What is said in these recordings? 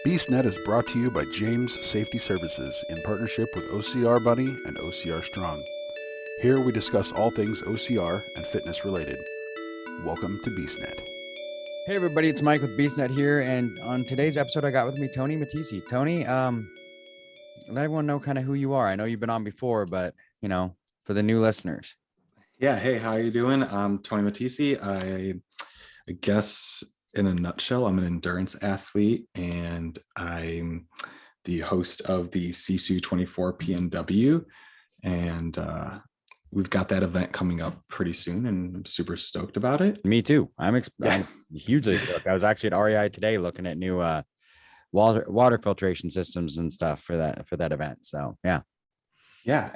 BeastNet is brought to you by James Safety Services in partnership with OCR Buddy and OCR Strong. Here we discuss all things OCR and fitness related. Welcome to BeastNet. Hey everybody, it's Mike with BeastNet here, and on today's episode I got with me Tony Matesi. Tony, let everyone know kind of who you are. I know you've been on before, but for the new listeners. Yeah, hey, how are you doing? I'm Tony Matesi. I guess in a nutshell, I'm an endurance athlete, and I'm the host of the SISU PNW, and we've got that event coming up pretty soon, and I'm super stoked about it. Me too. I'm hugely stoked. I was actually at REI today looking at new water filtration systems and stuff for that event. So yeah,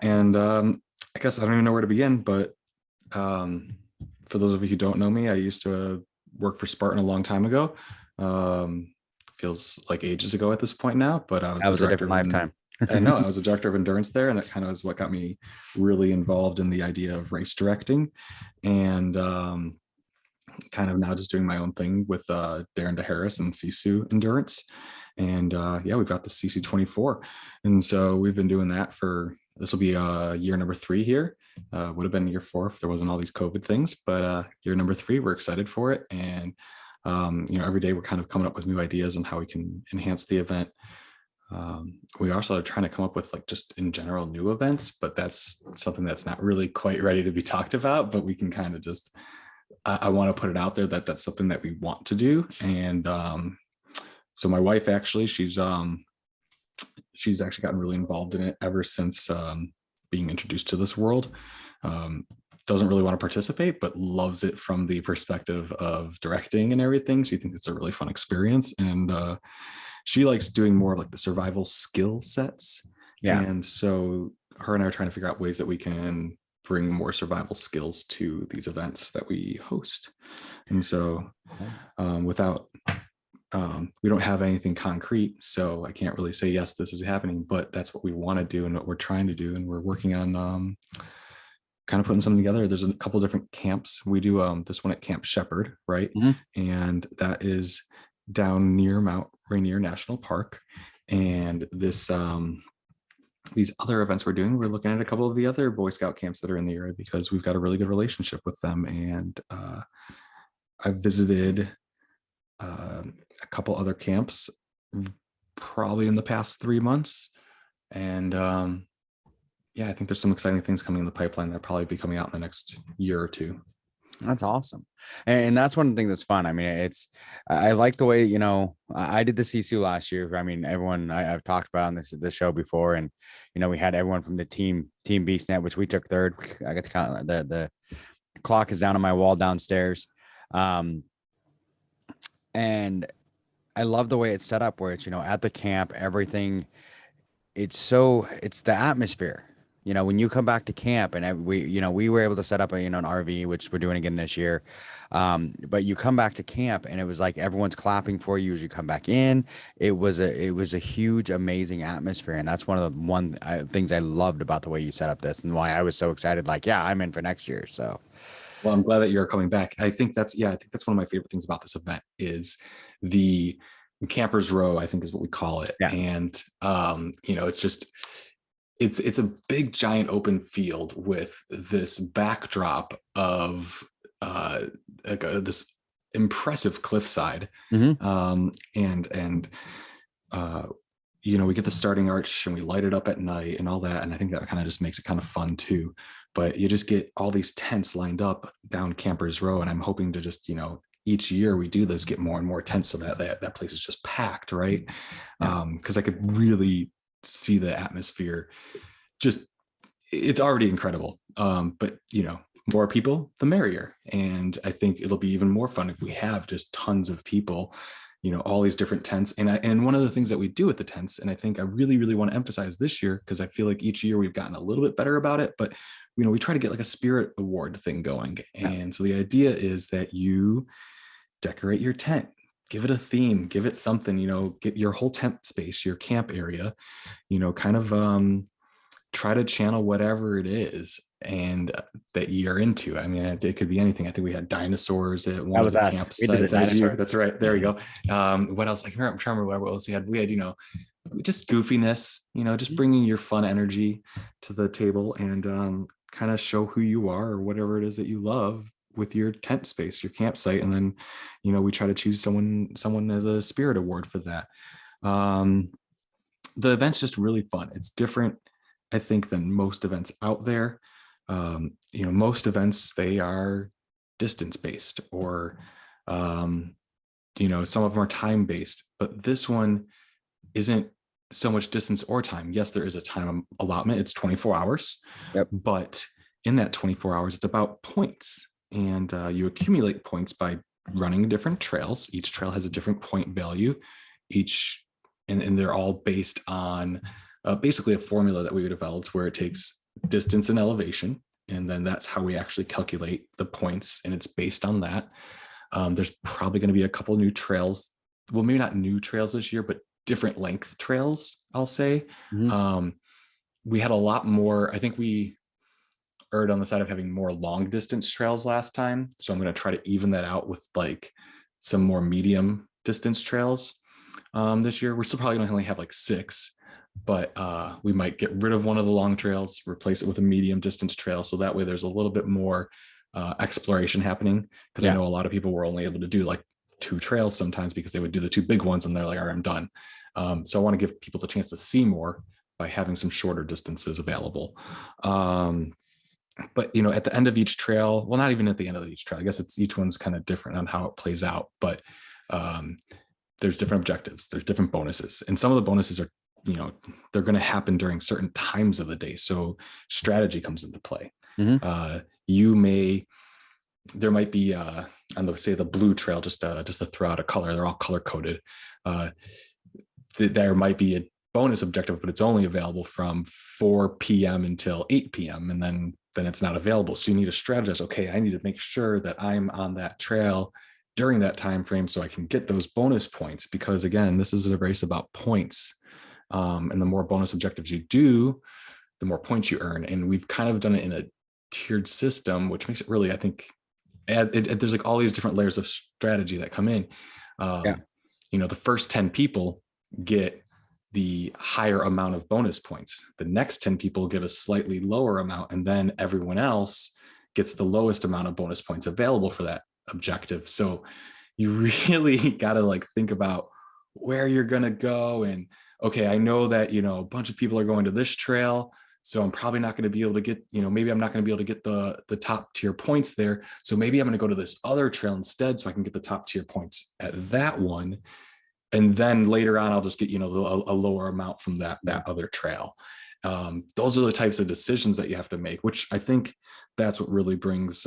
and I guess I don't even know where to begin, but for those of you who don't know me, I used to work for Spartan a long time ago. Feels like ages ago at this point now, but I was a different lifetime. I know I was a director of endurance there, and that kind of is what got me really involved in the idea of race directing, and kind of now just doing my own thing with Darren DeHarris and SISU Endurance. And we've got the SISU 24, and so we've been doing that for, this will be year number 3 here. Would have been year 4 if there wasn't all these COVID things, but year number 3, we're excited for it. And every day we're kind of coming up with new ideas on how we can enhance the event. We also are trying to come up with like just in general new events, but that's something that's not really quite ready to be talked about, but we can kind of just, I want to put it out there that that's something that we want to do. And so my wife, actually, she's actually gotten really involved in it ever since being introduced to this world. Doesn't really want to participate, but loves it from the perspective of directing and everything. She thinks it's a really fun experience, and she likes doing more of like the survival skill sets. Yeah. And so her and I are trying to figure out ways that we can bring more survival skills to these events that we host. And so we don't have anything concrete, so I can't really say, yes, this is happening, but that's what we want to do and what we're trying to do. And we're working on kind of putting something together. There's a couple different camps. We do this one at Camp Shepherd, right? Mm-hmm. And that is down near Mount Rainier National Park. And this these other events we're doing, we're looking at a couple of the other Boy Scout camps that are in the area because we've got a really good relationship with them. And I've visited a couple other camps probably in the past 3 months. And I think there's some exciting things coming in the pipeline that'll probably be coming out in the next year or two. That's awesome. And that's one thing that's fun. I mean, I like the way, I did the CSU last year. I mean, everyone I've talked about on this show before, and, we had everyone from the team BeastNet, which we took third. I got to count, the clock is down on my wall downstairs. And I love the way it's set up where it's, at the camp, everything, it's the atmosphere. When you come back to camp, and we were able to set up an RV, which we're doing again this year. But you come back to camp and it was like everyone's clapping for you as you come back in. It was a huge, amazing atmosphere. And that's one of the things I loved about the way you set up this and why I was so excited. Like, yeah, I'm in for next year. So. Well, I'm glad that you're coming back. I think that's one of my favorite things about this event is the Campers Row, I think is what we call it. Yeah. And, it's a big, giant open field with this backdrop of this impressive cliffside. Mm-hmm. We get the starting arch and we light it up at night and all that. And I think that kind of just makes it kind of fun too. But you just get all these tents lined up down Campers Row. And I'm hoping to just, each year we do this, get more and more tents so that place is just packed, right? Because I could really see the atmosphere. It's already incredible. But more people, the merrier. And I think it'll be even more fun if we have just tons of people, all these different tents. And one of the things that we do with the tents, and I think I really, really want to emphasize this year, because I feel like each year we've gotten a little bit better about it, but we try to get like a spirit award thing going. And so the idea is that you decorate your tent, give it a theme, give it something, get your whole tent space, your camp area, kind of try to channel whatever it is and that you're into. I mean, it could be anything. I think we had dinosaurs at one That of was the us. We did the campsites. That was you. dinosaur. That's right. There we go. What else? I'm trying to remember what else we had. We had, just goofiness, just bringing your fun energy to the table and kind of show who you are or whatever it is that you love with your tent space, your campsite. And then, we try to choose someone as a spirit award for that. The event's just really fun. It's different, I think, than most events out there. Most events, they are distance based or, some of them are time based, but this one isn't so much distance or time. Yes, there is a time allotment. It's 24 hours, Yep. but in that 24 hours, it's about points, and you accumulate points by running different trails. Each trail has a different point value, and they're all based on basically a formula that we developed where it takes distance and elevation, and then that's how we actually calculate the points, and it's based on that. There's probably going to be a couple new trails. Well, maybe not new trails this year, but different length trails, I'll say. Mm-hmm. We had a lot more. I think we erred on the side of having more long distance trails last time. So I'm going to try to even that out with like some more medium distance trails this year. We're still probably going to only have like 6, but we might get rid of one of the long trails, replace it with a medium distance trail. So that way there's a little bit more exploration happening, because I know a lot of people were only able to do like 2 trails sometimes because they would do the 2 big ones and they're like, all right, I'm done. So I want to give people the chance to see more by having some shorter distances available. But at the end of each trail, well, not even at the end of each trail, I guess each one's kind of different on how it plays out, but there's different objectives, there's different bonuses, and some of the bonuses are, they're going to happen during certain times of the day. So strategy comes into play. Mm-hmm. There might be on the blue trail, just to throw out a color, they're all color coded. There might be a bonus objective, but it's only available from 4 p.m. until 8 p.m. and then it's not available. So you need to strategize. Okay, I need to make sure that I'm on that trail during that time frame so I can get those bonus points, because again, this is a race about points. And the more bonus objectives you do, the more points you earn. And we've kind of done it in a tiered system, which makes it really, I think, there's like all these different layers of strategy that come in. The first 10 people get the higher amount of bonus points. The next 10 people get a slightly lower amount, and then everyone else gets the lowest amount of bonus points available for that objective. So you really got to like think about where you're going to go. And okay, I know that, a bunch of people are going to this trail, so I'm probably not going to be able to get, maybe I'm not going to be able to get the top tier points there. So maybe I'm going to go to this other trail instead so I can get the top tier points at that one. And then later on, I'll just get, a lower amount from that other trail. Those are the types of decisions that you have to make, which I think that's what really brings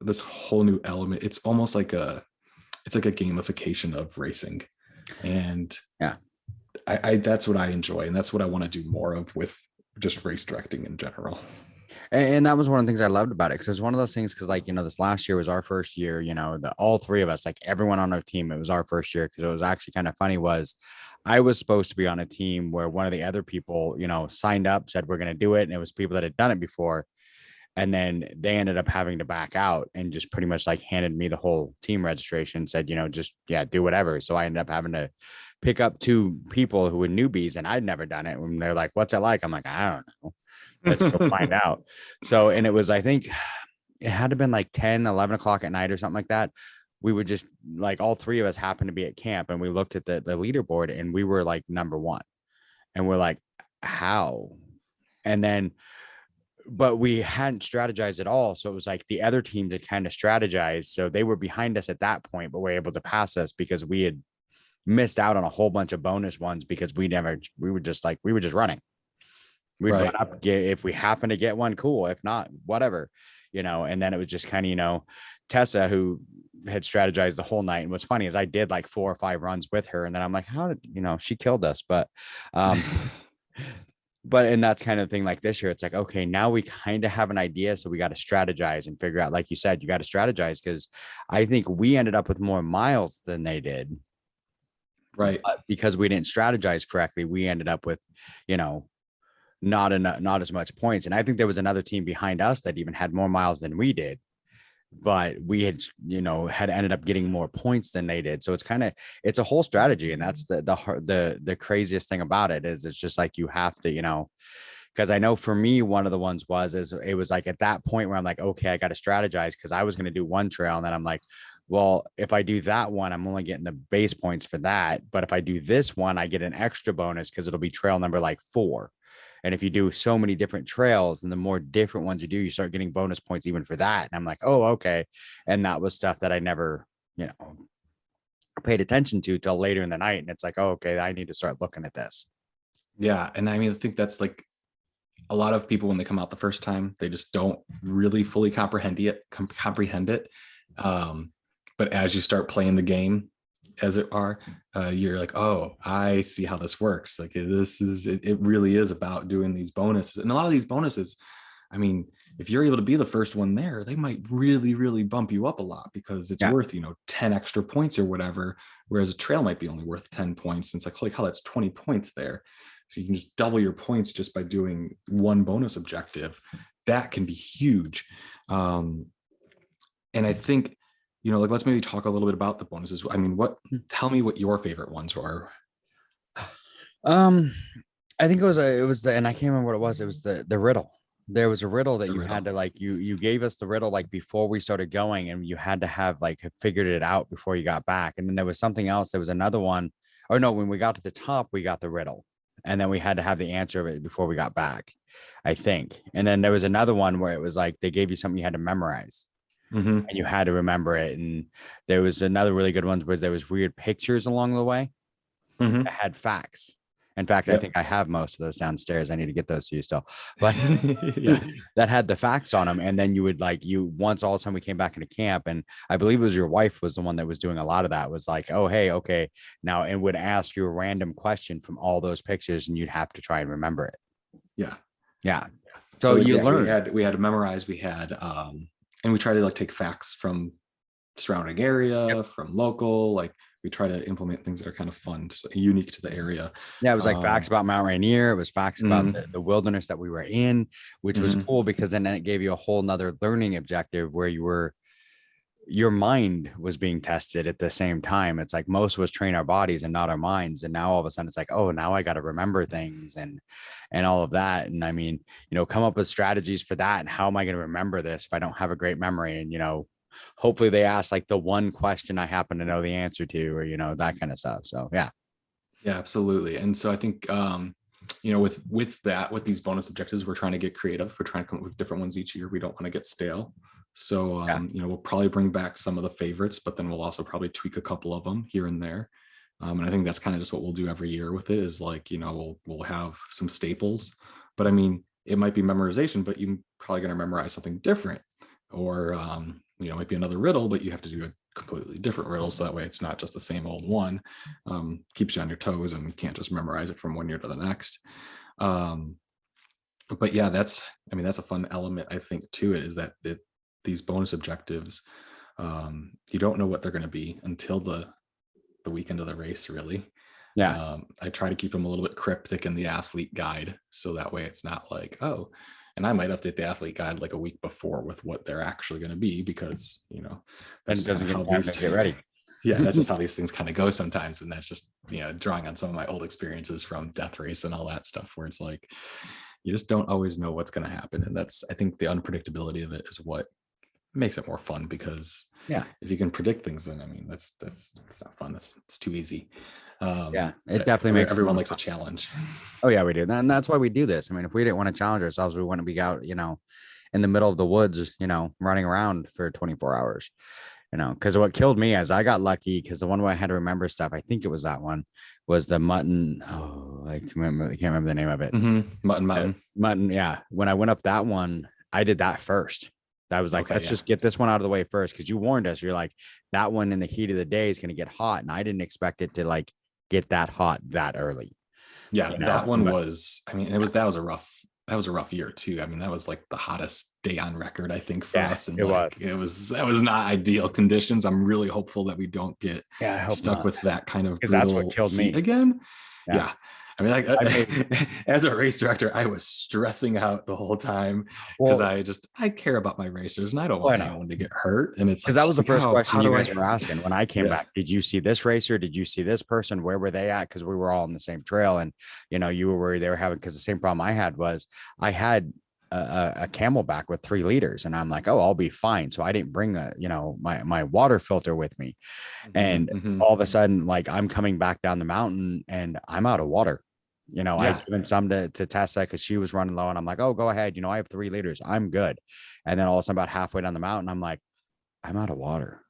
this whole new element. It's almost like it's like a gamification of racing. And I that's what I enjoy. And that's what I want to do more of with just race directing in general. And that was one of the things I loved about it, because it was one of those things, because this last year was our first year, all 3 of us, like everyone on our team, it was our first year. Because it was actually kind of funny was I was supposed to be on a team where one of the other people, signed up, said we're going to do it. And it was people that had done it before. And then they ended up having to back out and just pretty much like handed me the whole team registration, said, do whatever. So I ended up having to pick up 2 people who were newbies, and I'd never done it. When they're like, what's it like? I'm like, I don't know. Let's go find out. So, and it was, I think it had to have been like 10, 11 o'clock at night or something like that. We would just like, all 3 of us happened to be at camp, and we looked at the leaderboard, and we were like number 1, and we're like, how? And then, but we hadn't strategized at all. So it was like the other teams had kind of strategized. So they were behind us at that point, but were able to pass us because we had missed out on a whole bunch of bonus ones because we were just running. We'd run up, if we happen to get one, cool. If not, whatever, and then it was just kind of, Tessa, who had strategized the whole night. And what's funny is I did like 4 or 5 runs with her. And then I'm like, how did, she killed us. But, and that's kind of thing like this year. It's like, okay, now we kind of have an idea. So we got to strategize and figure out, like you said, you got to strategize, because I think we ended up with more miles than they did. Right. But because we didn't strategize correctly, we ended up with, not as much points. And I think there was another team behind us that even had more miles than we did, but we had, had ended up getting more points than they did. So it's a whole strategy. And that's the craziest thing about it is it's just like, you have to, because I know for me, one of the ones it was like at that point where I'm like, okay, I got to strategize, because I was going to do one trail. And then I'm like, well, if I do that one, I'm only getting the base points for that. But if I do this one, I get an extra bonus because it'll be trail number like 4. And if you do so many different trails, and the more different ones you do, you start getting bonus points even for that. And I'm like, oh, okay. And that was stuff that I never, paid attention to till later in the night. And it's like, oh, okay, I need to start looking at this. Yeah. And I mean, I think that's like a lot of people, when they come out the first time, they just don't really fully comprehend it. But as you start playing the game, you're like, oh, I see how this works. Like it really is about doing these bonuses. And a lot of these bonuses, I mean, if you're able to be the first one there, they might really, really bump you up a lot, because it's worth, 10 extra points or whatever. Whereas a trail might be only worth 10 points. And it's like, holy cow, that's 20 points there. So you can just double your points just by doing one bonus objective. That can be huge. And I think, like, let's maybe talk a little bit about the bonuses. I mean, tell me what your favorite ones were. I think it was and I can't remember what it was. It was the riddle. There was a riddle that had to, like, you gave us the riddle like before we started going, and you had to have like figured it out before you got back. And then there was something else. There was another one. Or no, when we got to the top, we got the riddle. And then we had to have the answer of it before we got back, I think. And then there was another one where it was like they gave you something you had to memorize, and you had to remember it. And there was another really good one where there was weird pictures along the way that had facts. In fact, I think I have most of those downstairs. I need to get those to you still, but that had the facts on them. And then you would once all of a sudden we came back into camp, and I believe it was your wife was the one that was doing a lot of that, was like, oh, hey, okay. Now, it would ask you a random question from all those pictures, and you'd have to try and remember it. Yeah. Yeah. So you learned. We had to memorize, and we try to take facts from surrounding area, from local, we try to implement things that are kind of fun, so unique to the area. Yeah, it was like facts about Mount Rainier. It was facts about the wilderness that we were in, which was cool, because then it gave you a whole nother learning objective where your mind was being tested at the same time. It's like most of us train our bodies and not our minds. And now all of a sudden it's like, oh, now I got to remember things and all of that. And I mean, come up with strategies for that. And how am I going to remember this if I don't have a great memory? And, hopefully they ask like the one question I happen to know the answer to, or, that kind of stuff. So, yeah. Yeah, absolutely. And so I think, with these bonus objectives, we're trying to get creative. We're trying to come up with different ones each year. We don't want to get stale. So, we'll probably bring back some of the favorites, but then we'll also probably tweak a couple of them here and there. And I think that's kind of just what we'll do every year with it, is we'll have some staples, but I mean, it might be memorization, but you're probably going to memorize something different, or, it might be another riddle, but you have to do a completely different riddle. So that way it's not just the same old one. Keeps you on your toes, and you can't just memorize it from one year to the next. But yeah, that's a fun element, I think, to it, is that these bonus objectives, you don't know what they're going to be until the weekend of the race, really. Yeah. I try to keep them a little bit cryptic in the athlete guide, so that way it's not like, oh, and I might update the athlete guide like a week before with what they're actually going to be, because, that's just how these get ready. Yeah, that's just how these things kind of go sometimes. And that's just, drawing on some of my old experiences from death race and all that stuff, where it's like, you just don't always know what's going to happen. And I think the unpredictability of it is what makes it more fun, because if you can predict things, then that's not fun. It's too easy. It definitely makes everyone likes a challenge. Oh yeah, we do. And that's why we do this. I mean, if we didn't want to challenge ourselves, we wouldn't be out, in the middle of the woods, running around for 24 hours, because what killed me is I got lucky, because the one where I had to remember stuff, I think it was that one, was the mutton. Oh, I can't remember the name of it. Mutton. Yeah. When I went up that one, I did that first. That was like, let's just get this one out of the way first. Because you warned us, you're like, that one in the heat of the day is going to get hot. And I didn't expect it to get that hot that early. Yeah, that one was, that was a rough year too. That was like the hottest day on record, I think, for us. And that was not ideal conditions. I'm really hopeful that we don't get stuck with that kind of, because that's what killed me again. Yeah. I mean, like I mean, as a race director, I was stressing out the whole time because well, I care about my racers and I don't I want know. anyone to get hurt. And it's Because like, that was the holy first cow, question how you do guys I? were asking when I came Yeah, back. Did you see this racer? Did you see this person? Where were they at? Because we were all on the same trail, and you were worried they were having. Because the same problem I had was I had a Camelbak with 3 liters, and I'm like, oh, I'll be fine. So I didn't bring my water filter with me, and all of a sudden, like I'm coming back down the mountain, and I'm out of water. yeah, I'd given some to Tessa because she was running low, and I'm like, oh, go ahead. I have 3 liters. I'm good. And then all of a sudden, about halfway down the mountain, I'm like, I'm out of water.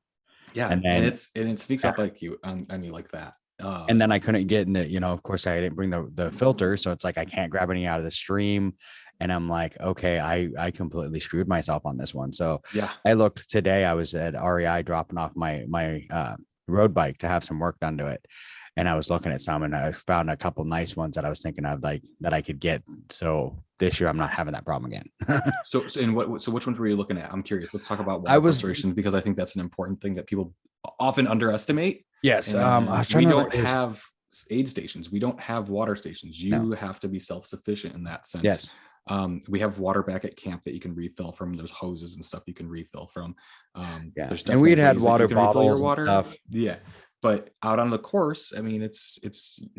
yeah. And And then it sneaks yeah. up like you on you like that. And then I couldn't get into, of course I didn't bring the filter. So it's like I can't grab any out of the stream. And I'm like, okay, I completely screwed myself on this one. So Yeah, I looked today, I was at REI dropping off my road bike to have some work done to it. And I was looking at some and I found a couple nice ones that I was thinking of like that I could get. So this year I'm not having that problem again. so which ones were you looking at? I'm curious. Let's talk about I water was filtration because I think that's an important thing that people often underestimate. yes. I was trying We to don't remember. have aid stations. We don't have water stations. You No. have to be self-sufficient in that sense. Yes. We have water back at camp that you can refill from. There's hoses and stuff you can refill from. Yeah. There's And we'd definitely had ways that water you can refill your bottles and water. stuff. Yeah. But out on the course, I mean, it's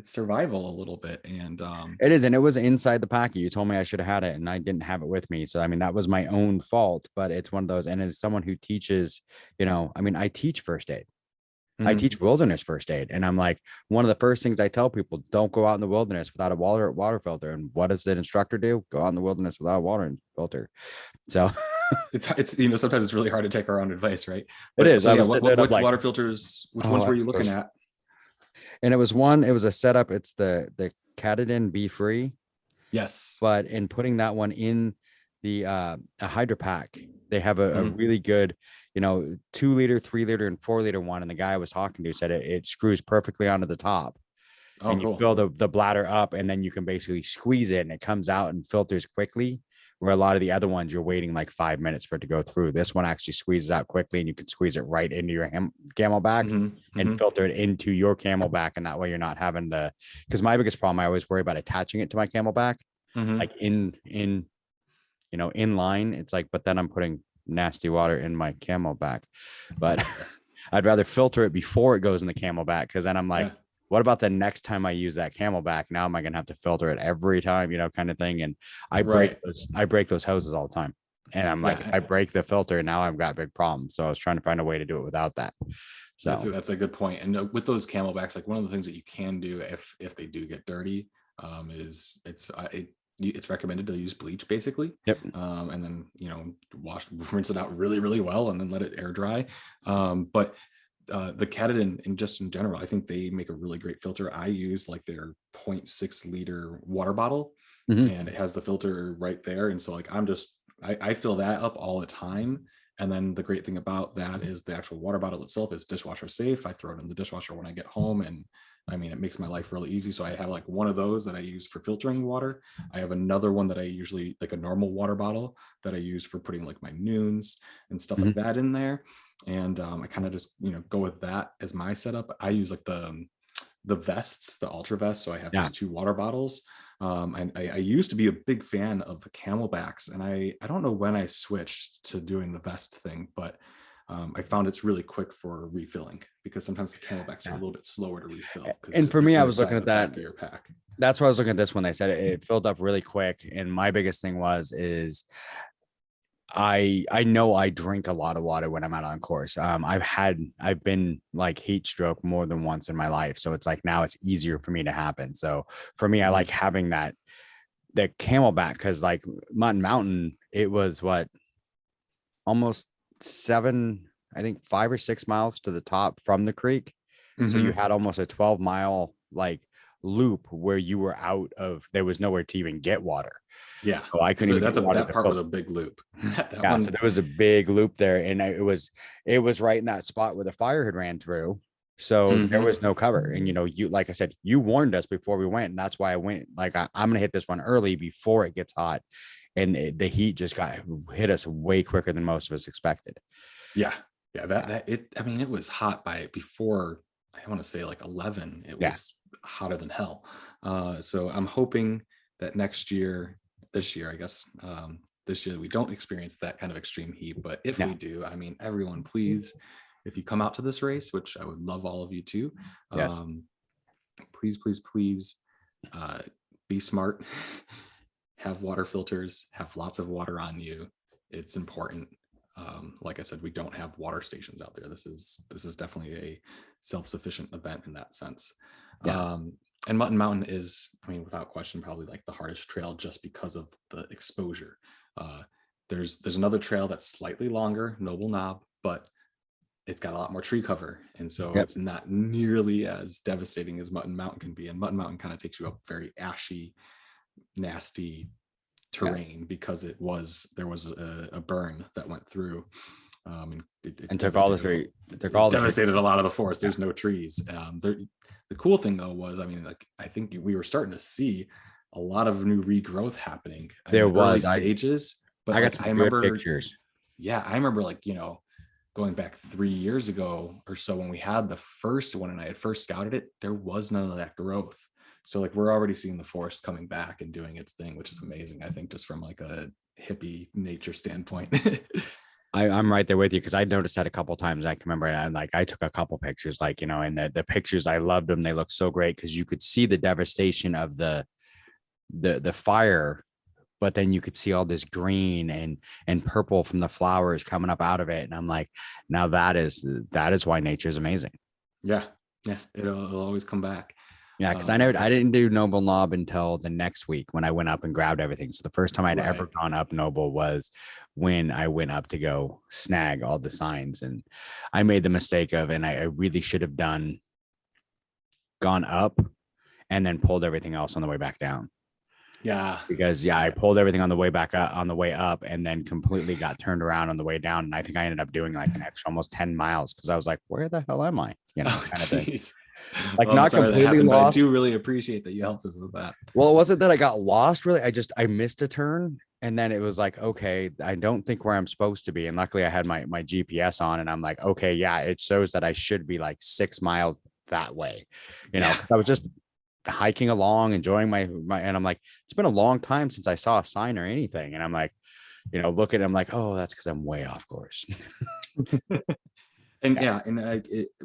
survival a little bit. And It is, and it was inside the packet. You told me I should have had it, and I didn't have it with me. So I mean, that was my own fault. But it's one of those, and as someone who teaches, I mean, I teach first aid. I mhm. teach wilderness first aid, and I'm like, one of the first things I tell people: don't go out in the wilderness without a water filter. And what does the instructor do? Go out in the wilderness without a water filter. So it's sometimes it's really hard to take our own advice, right? it But is. so I yeah, would sit there and I'm which like, water filters, which oh, ones were I you looking wish. at? And it was a setup. It's the Catadin Be Free. Yes. But in putting that one in the a hydro pack, they have a Mhm. really good 2 liter, 3 liter, and 4 liter one. And the guy I was talking to said it screws perfectly onto the top, Oh, and you cool. fill the bladder up, and then you can basically squeeze it and it comes out and filters quickly, where a lot of the other ones you're waiting like 5 minutes for it to go through. This one actually squeezes out quickly, and you can squeeze it right into your Camelbak Mhm. and Mhm. filter it into your Camelbak, and that way you're not having because my biggest problem, I always worry about attaching it to my Camelbak, Mhm. like in line. It's like, but then I'm putting nasty water in my Camelbak. But I'd rather filter it before it goes in the Camelbak, because then I'm like, Yeah. what about the next time I use that Camelbak? Now am I gonna have to filter it every time, kind of thing? And I Right. break those hoses all the time. And I'm like, Yeah. if I break the filter, now I've got big problems. So I was trying to find a way to do it without that. So That's a good point. And with those Camelbaks, like one of the things that you can do if they do get dirty, is it's recommended to use bleach basically. yep. And then rinse it out really, really well, and then let it air dry. But the Catadin in general, I think they make a really great filter. I use like their 0.6 liter water bottle, Mhm. and it has the filter right there. And so like I fill that up all the time. And then the great thing about that is the actual water bottle itself is dishwasher safe. I throw it in the dishwasher when I get home, and I mean, it makes my life really easy. So I have like one of those that I use for filtering water. I have another one that I usually, like a normal water bottle, that I use for putting like my noons and stuff like that in there. And I kind of just go with that as my setup. I use like the vests, the ultra vests. So I have just 2 water bottles. And I used to be a big fan of the Camelbaks, and I don't know when I switched to doing the vest thing, but I found it's really quick for refilling, because sometimes the Camelbaks are a little bit slower to refill. And for me, I was inside looking at the back that. of your pack. That's why I was looking at this one. They said it filled up really quick. And my biggest thing is I know I drink a lot of water when I'm out on course. I've been like heat stroke more than once in my life. So it's like now it's easier for me to happen. So for me, I like having the Camelbak, because like Mutton Mountain, it was almost I think 5 or 6 miles to the top from the creek. So you had almost a 12-mile like loop where you were there was nowhere to even get water. Yeah. So I couldn't even That part was a big loop. So there was a big loop there, and it was right in that spot where the fire had ran through. So there was no cover. And you, like I said, you warned us before we went, and that's why I went like, I'm gonna hit this one early before it gets hot. And the heat just hit us way quicker than most of us expected. Yeah. I mean, it was hot before, I want to say like 11. It was hotter than hell. So I'm hoping that this year, I guess, this year we don't experience that kind of extreme heat. But if we do, I mean, everyone, please, if you come out to this race, which I would love all of you to, Yes. please, please, please be smart, have water filters, have lots of water on you. It's important. Like I said, we don't have water stations out there. This is definitely a self-sufficient event in that sense. Yeah. And Mutton Mountain is, I mean, without question, probably like the hardest trail just because of the exposure. There's another trail that's slightly longer, Noble Knob, but it's got a lot more tree cover. And so it's not nearly as devastating as Mutton Mountain can be. And Mutton Mountain kind of takes you up very ashy, nasty terrain because there was a burn that went through and took all the tree, devastated a lot of the forest. There's no trees. The cool thing though was, I mean, like, I think we were starting to see a lot of new regrowth happening. There was early stages, but I got some remember pictures. Yeah, I remember, like, going back 3 years ago or so when we had the first one and I had first scouted it, there was none of that growth. So like we're already seeing the forest coming back and doing its thing, which is amazing. I think just from like a hippie nature standpoint. I'm right there with you because I noticed that a couple of times. I can remember, and like I took a couple pictures, like, and the pictures, I loved them. They look so great because you could see the devastation of the fire, but then you could see all this green and purple from the flowers coming up out of it. And I'm like, now that is why nature is amazing. Yeah. It'll always come back. Yeah, because I didn't do Noble Knob until the next week when I went up and grabbed everything. So the first time I'd ever gone up Noble was when I went up to go snag all the signs. And I made the mistake of, and I really should have gone up and then pulled everything else on the way back down. Yeah. Because I pulled everything on the way back up, on the way up, and then completely got turned around on the way down. And I think I ended up doing like an extra almost 10 miles because I was like, where the hell am I? Kind of thing. Like, not completely lost. I do really appreciate that you helped us with that. Well, it wasn't that I got lost, really. I missed a turn, and then it was like, okay, I don't think where I'm supposed to be. And luckily I had my GPS on, and I'm like, okay, yeah, it shows that I should be like 6 miles that way. I was just hiking along, enjoying my, and I'm like, it's been a long time since I saw a sign or anything. And I'm like, look at it, I'm like, oh, that's because I'm way off course. And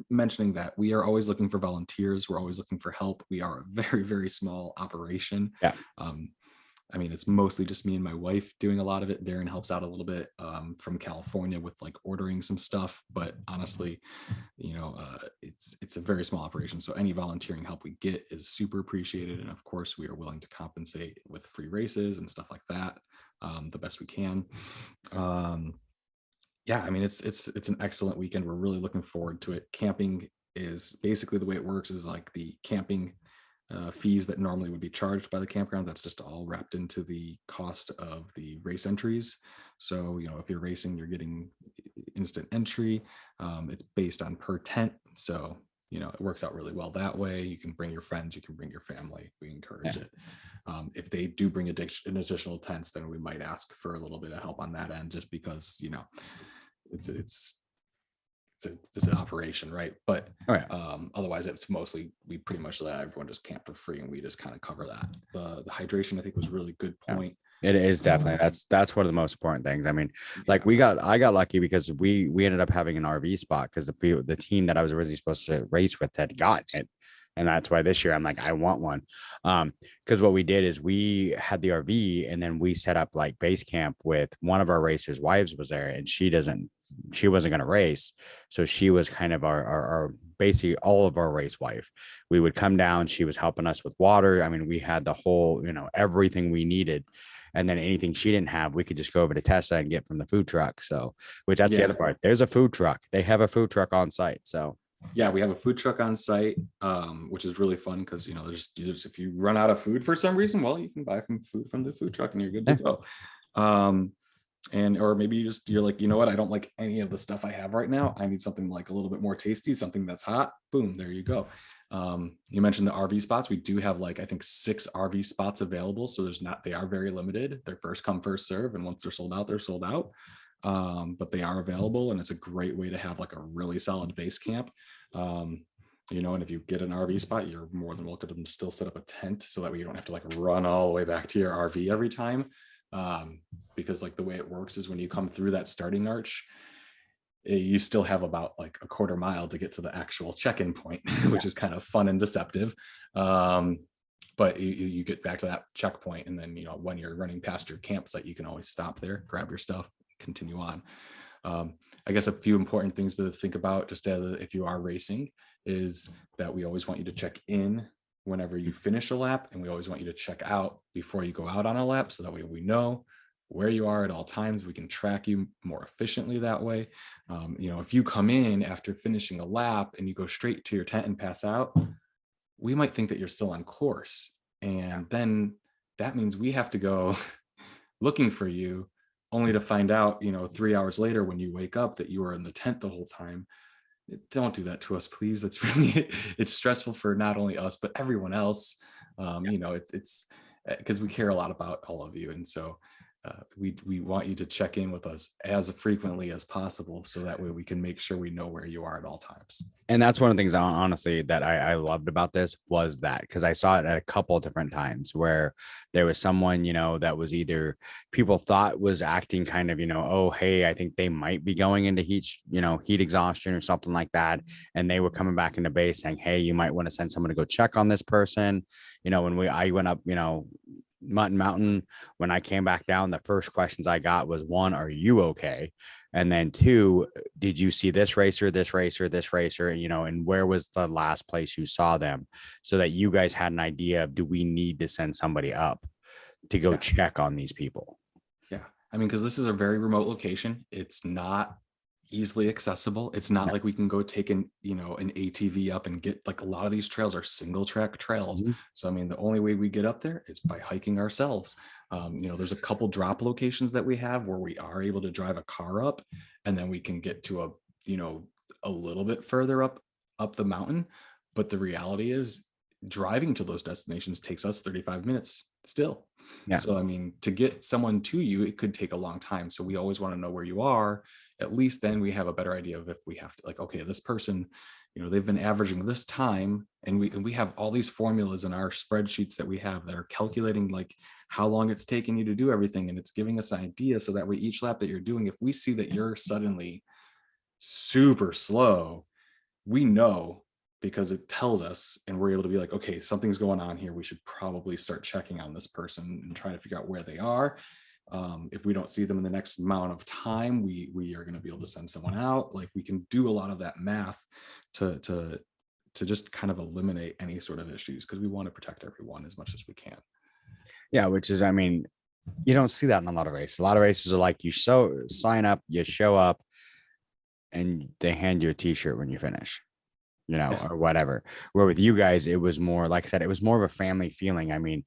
mentioning that, we are always looking for volunteers. We're always looking for help. We are a very, very small operation. Yeah. I mean, it's mostly just me and my wife doing a lot of it. Darren helps out a little bit from California with like ordering some stuff. But honestly, it's a very small operation. So any volunteering help we get is super appreciated. And of course, we are willing to compensate with free races and stuff like that the best we can. I mean, it's an excellent weekend. We're really looking forward to it. Camping is basically, the way it works is like the camping fees that normally would be charged by the campground. That's just all wrapped into the cost of the race entries. So, if you're racing, you're getting instant entry. It's based on per tent. So, it works out really well that way. You can bring your friends, you can bring your family. We encourage it. If they do bring additional tents, then we might ask for a little bit of help on that end, just because, it's an operation, right? But otherwise, it's mostly, we pretty much let everyone just camp for free, and we just kind of cover that. The hydration, I think, was a really good point. It is definitely, that's one of the most important things. I mean, like I got lucky because we ended up having an RV spot because the team that I was originally supposed to race with had gotten it. And that's why this year I'm like, I want one. Because what we did is we had the RV, and then we set up like base camp with one of our racers' wives was there, and she wasn't going to race. So she was kind of our basically all of our race wife. We would come down. She was helping us with water. I mean, we had the whole, everything we needed. And then anything she didn't have, we could just go over to Tessa and get from the food truck. So, which that's the other part. There's a food truck. They have a food truck on site. So yeah, we have a food truck on site, which is really fun because, there's if you run out of food for some reason, well, you can buy some food from the food truck and you're good to go. Or maybe you're like, what? I don't like any of the stuff I have right now. I need something like a little bit more tasty, something that's hot. Boom, there you go. You mentioned the RV spots. We do have like, I think 6 RV spots available. So they are very limited. They're first come, first serve. And once they're sold out, they're sold out. But they are available, and it's a great way to have like a really solid base camp. and if you get an RV spot, you're more than welcome to still set up a tent so that way you don't have to like run all the way back to your RV every time. Because like the way it works is when you come through that starting arch, you still have about like a quarter mile to get to the actual check-in point, which is kind of fun and deceptive. But you get back to that checkpoint, and then, when you're running past your campsite, you can always stop there, grab your stuff, continue on. I guess a few important things to think about just if you are racing is that we always want you to check in whenever you finish a lap, and we always want you to check out before you go out on a lap, so that way we know where you are at all times. We can track you more efficiently that way. If you come in after finishing a lap and you go straight to your tent and pass out, we might think that you're still on course, and then that means we have to go looking for you, only to find out 3 hours later when you wake up that you were in the tent the whole time. Don't do that to us, please. That's really, it's stressful for not only us but everyone else. It's because we care a lot about all of you, and so we want you to check in with us as frequently as possible, so that way we can make sure we know where you are at all times. And that's one of the things, honestly, that I loved about this was that, because I saw it at a couple of different times where there was someone, that was either people thought was acting kind of, oh, hey, I think they might be going into heat exhaustion or something like that. And they were coming back into base saying, hey, you might want to send someone to go check on this person. When I went up, Mutton Mountain, when I came back down, the first questions I got was, one, are you okay? And then two, did you see this racer, and where was the last place you saw them? So that you guys had an idea of, do we need to send somebody up to go check on these people? Yeah. I mean, because this is a very remote location. It's not easily accessible. It's not like we can go take an ATV up and get, like, a lot of these trails are single track trails. So, I mean, the only way we get up there is by hiking ourselves. There's a couple drop locations that we have where we are able to drive a car up, and then we can get to a little bit further up the mountain. But the reality is, driving to those destinations takes us 35 minutes still. So, I mean, to get someone to you, it could take a long time. So we always want to know where you are. At least then we have a better idea of if we have to, like, okay, this person, they've been averaging this time, and we have all these formulas in our spreadsheets that we have that are calculating like how long it's taking you to do everything, and it's giving us an idea, so that way each lap that you're doing, if we see that you're suddenly super slow, we know, because it tells us, and we're able to be like, okay, something's going on here. We should probably start checking on this person and trying to figure out where they are. If we don't see them in the next amount of time, we are going to be able to send someone out. Like, we can do a lot of that math to just kind of eliminate any sort of issues, because we want to protect everyone as much as we can. Yeah, which is, I mean, you don't see that in a lot of races. A lot of races are like, you sign up, you show up, and they hand you a t-shirt when you finish, or whatever. Where with you guys, it was more, like I said, it was more of a family feeling. I mean,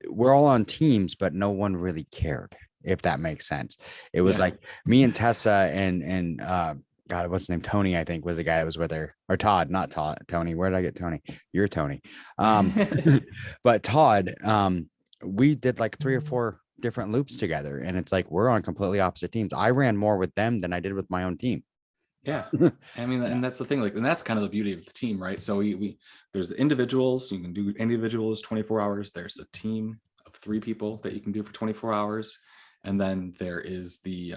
we're all on teams, but no one really cared, if that makes sense. It was like me and Tessa and God, what's his name? Tony, I think, was the guy that was with her. Or Todd, not Todd. Tony. Where did I get Tony? You're Tony. But Todd, we did like 3 or 4 different loops together, and it's like we're on completely opposite teams. I ran more with them than I did with my own team. Yeah. I mean, and that's the thing, like, and that's kind of the beauty of the team, right? So we there's the individuals, you can do individuals 24 hours. There's the team of 3 people that you can do for 24 hours. And then there is the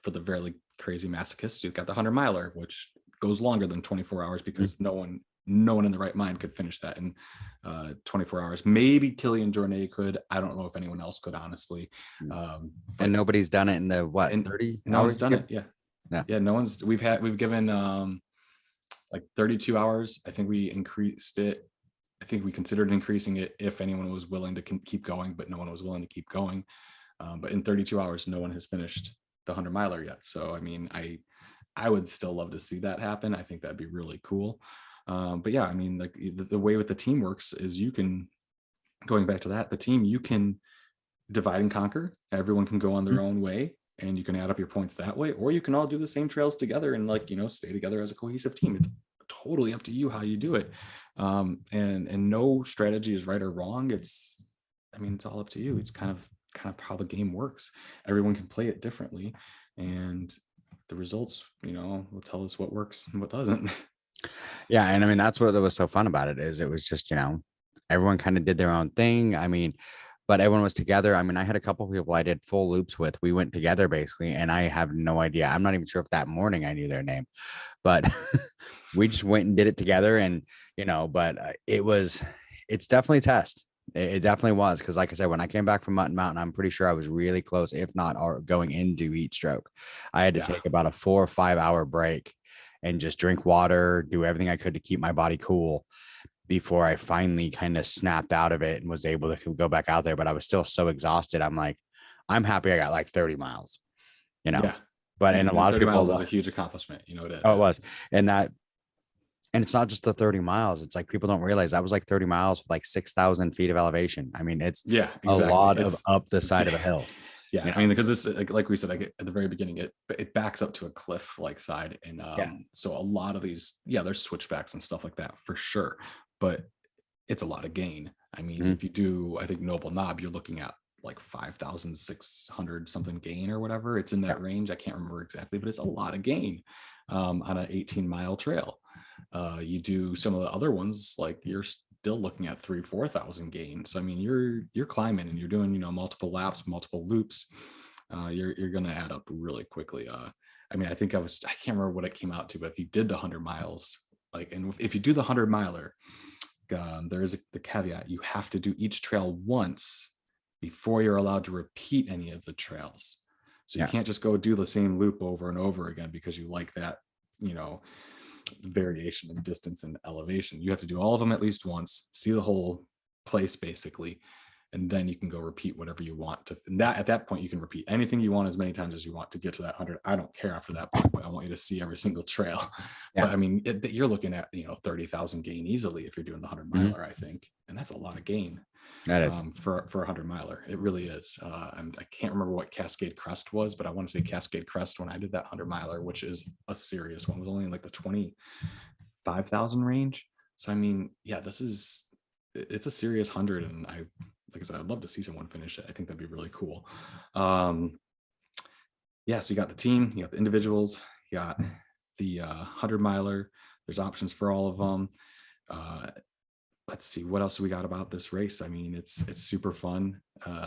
for the very crazy masochists, you've got the 100-miler, which goes longer than 24 hours, because no one in the right mind could finish that in 24 hours. Maybe Killian Jornet could. I don't know if anyone else could, honestly. And nobody's done it in the 30 no hours? one's done it. Yeah, no one's. We've given like 32 hours. I think we increased it. I think we considered increasing it if anyone was willing to keep going, but no one was willing to keep going. But in 32 hours, no one has finished the 100-miler yet. So, I mean, I would still love to see that happen. I think that'd be really cool. But yeah, I mean, like, the way with the team works is, you can, going back to that, the team, you can divide and conquer. Everyone can go on their own way, and you can add up your points that way, or you can all do the same trails together and, like, stay together as a cohesive team. It's totally up to you how you do it. And no strategy is right or wrong. It's all up to you. It's kind of how the game works. Everyone can play it differently, and the results, will tell us what works and what doesn't. Yeah. And I mean, that's what was so fun about it is it was just, everyone kind of did their own thing. I mean, but everyone was together. I mean, I had a couple of people I did full loops with. We went together basically, and I have no idea. I'm not even sure if that morning I knew their name, but we just went and did it together. And, but it's definitely a test. It definitely was. Cause like I said, when I came back from Mutton Mountain, I'm pretty sure I was really close, if not going into heat stroke. I had to Yeah. take about a 4 or 5 hour break and just drink water, do everything I could to keep my body cool before I finally kind of snapped out of it and was able to go back out there. But I was still so exhausted. I'm like, I'm happy I got like 30 miles, Yeah. but and a lot of 30 people, miles is a huge accomplishment. It is. oh, it was. And it's not just the 30 miles. It's like people don't realize that was like 30 miles with like 6,000 feet of elevation. I mean, it's exactly. a lot of up the side of a hill. Yeah. I mean, because this, like we said, like at the very beginning, it backs up to a cliff like side. And so a lot of these, there's switchbacks and stuff like that for sure. But it's a lot of gain. I mean, if you do, I think Noble Knob, you're looking at like 5,600 something gain or whatever. It's in that range. I can't remember exactly, but it's a lot of gain on an 18-mile trail. You do some of the other ones, like you're still looking at 3,000-4,000 gain. So I mean, you're climbing and you're doing multiple laps, multiple loops. You're going to add up really quickly. I mean, I can't remember what it came out to, but if you did the 100 miles, and if you do the 100-miler, there is the caveat: you have to do each trail once before you're allowed to repeat any of the trails. So you can't just go do the same loop over and over again because you like that, variation in distance and elevation. You have to do all of them at least once, see the whole place basically, and then you can go repeat whatever you want to. And at that point, you can repeat anything you want as many times as you want to get to that 100. I don't care after that point, but I want you to see every single trail. But I mean, you're looking at 30,000 gain easily if you're doing the 100-miler, I think, and that's a lot of gain. That is for a 100-miler. It really is. I can't remember what Cascade Crest was, but I want to say Cascade Crest when I did that 100-miler, which is a serious one, was only in like the 25,000 range. So I mean, it's a serious 100, and like I said, I'd love to see someone finish it. I think that'd be really cool. So you got the team, you got the individuals, you got the 100-miler. There's options for all of them. Let's see what else we got about this race. I mean, it's super fun. I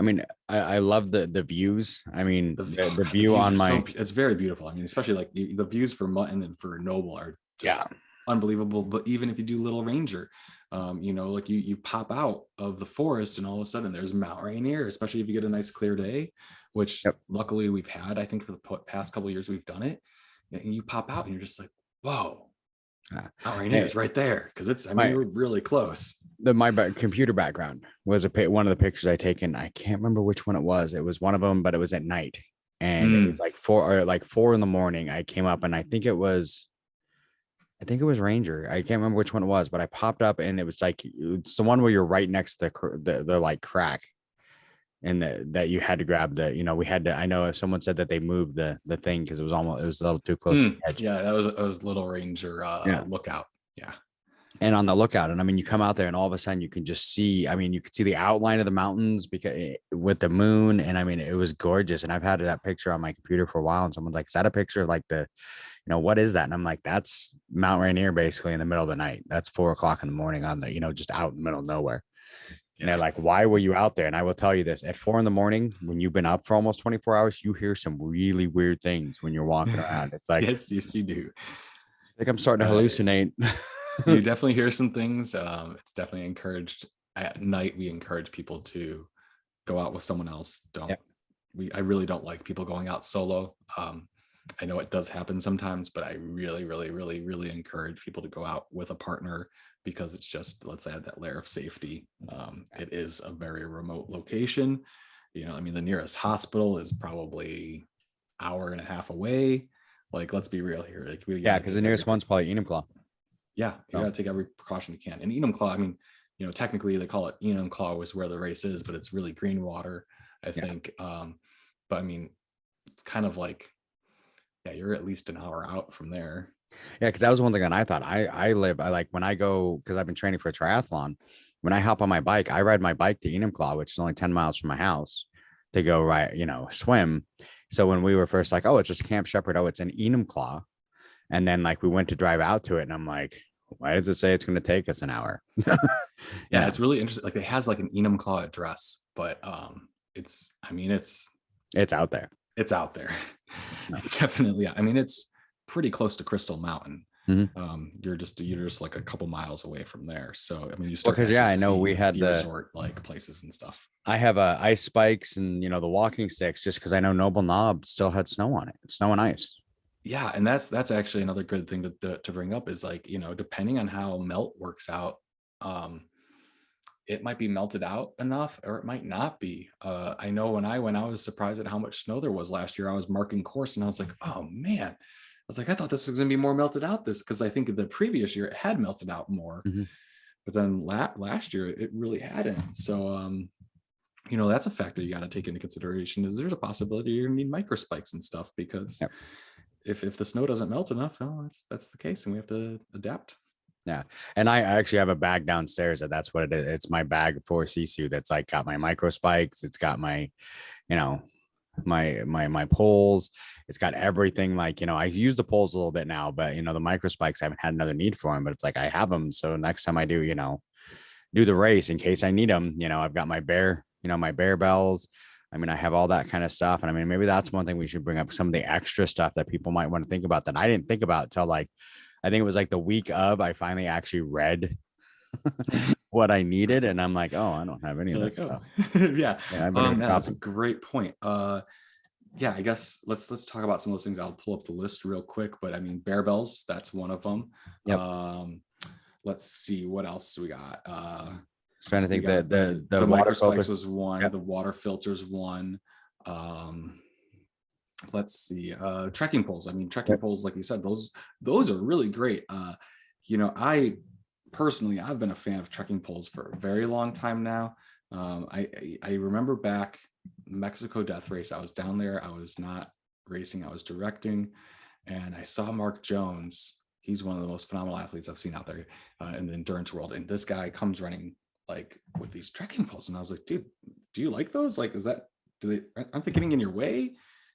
mean, I love the views. I mean, the view on it's very beautiful. I mean, especially like the views for Mutton and for Noble are just unbelievable. But even if you do Little Ranger, like you pop out of the forest and all of a sudden there's Mount Rainier, especially if you get a nice clear day, which luckily we've had. I think for the past couple of years we've done it, and you pop out and you're just like, whoa. Mount Rainier is right there, because we're really close. My computer background was one of the pictures I taken. I can't remember which one it was. It was one of them, but it was at night, and it was like 4 in the morning. I came up, and I think it was Ranger. I can't remember which one it was, but I popped up, and it was like it's the one where you're right next to the like crack, and that you had to grab we had to. I know someone said that they moved the thing because it was a little too close to the edge. Yeah, that was Little Ranger lookout. Yeah. And on the lookout, and I mean, you come out there, and all of a sudden you can just see. I mean, you could see the outline of the mountains with the moon, and I mean, it was gorgeous. And I've had that picture on my computer for a while, and someone's like, "Is that a picture of like what is that?" And I'm like, "That's Mount Rainier, basically in the middle of the night. That's 4:00 in the morning on the just out in the middle of nowhere." And they're like, "Why were you out there?" And I will tell you this: at 4 a.m, when you've been up for almost 24 hours, you hear some really weird things when you're walking around. It's like, yes, you do. Like I'm starting to hallucinate. You definitely hear some things. It's definitely encouraged at night. We encourage people to go out with someone else. I really don't like people going out solo. I know it does happen sometimes, but I really, really, really, really encourage people to go out with a partner, because it's just, let's add that layer of safety. It is a very remote location. I mean, the nearest hospital is probably an hour and a half away. Like, let's be real here. Like, because the nearest one's probably Enumclaw. Yeah, you got to take every precaution you can. And Enumclaw, I mean, technically they call it Enumclaw is where the race is, but it's really Greenwater, I think. But I mean, it's kind of like, you're at least an hour out from there. Yeah, because that was one thing that I thought. I like when I go, because I've been training for a triathlon. When I hop on my bike, I ride my bike to Enumclaw, which is only 10 miles from my house, to go swim. So when we were first like, oh, it's just Camp Shepherd, oh, it's an Enumclaw, And then like we went to drive out to it, and I'm like, why does it say it's going to take us an hour? Yeah, it's really interesting. Like it has like an Enumclaw address, but I mean, It's out there. it's out there. No. It's definitely, I mean, it's pretty close to Crystal Mountain. Mhm. You're just like a couple miles away from there. So I mean, you Well, start 'cause, to yeah, I actually know see we had ski the, resort like places and stuff. I have ice spikes and, you know, the walking sticks, just because I know Noble Knob still had snow on it, snow and ice. Yeah, and that's actually another good thing to bring up is like, you know, depending on how melt works out, it might be melted out enough or it might not be. I know when I went, I was surprised at how much snow there was last year. I was marking course and I was like, oh man, I was like, I thought this was going to be more melted out this, because I think the previous year it had melted out more, Mhm. but then last year it really hadn't. So, you know, that's a factor you got to take into consideration, is there's a possibility you're going to need micro spikes and stuff, because Yep. if the snow doesn't melt enough, well, that's the case, and we have to adapt. Yeah. And I actually have a bag downstairs that's what it is. It's my bag for SISU that's like got my micro spikes. It's got my, you know, my poles. It's got everything. Like, you know, I use the poles a little bit now, but you know, the micro spikes, I haven't had another need for them, but it's like I have them. So next time I do, you know, do the race in case I need them, you know, I've got my bear, you know, my bear bells. I mean, I have all that kind of stuff. And I mean, maybe that's one thing we should bring up, some of the extra stuff that people might want to think about that I didn't think about till like, I think it was like the week of, I finally actually read what I needed. And I'm like, oh, I don't have any of You're that like, oh, stuff. yeah. Yeah, I've been That's a great point. Yeah, I guess let's talk about some of those things. I'll pull up the list real quick, but I mean, bear bells, that's one of them. Yep. Let's see what else we got. Trying to We think got the the water micro spikes filter. was one. Yep. The water filters one. Let's see. Trekking poles. I mean, trekking Yep. poles, like you said, those are really great. You know, I personally, I've been a fan of trekking poles for a very long time now. I remember back Mexico Death Race. I was down there. I was not racing. I was directing, and I saw Mark Jones. He's one of the most phenomenal athletes I've seen out there in the endurance world. And this guy comes running like with these trekking poles, and I was like, dude, do you like those? Like, aren't they getting in your way?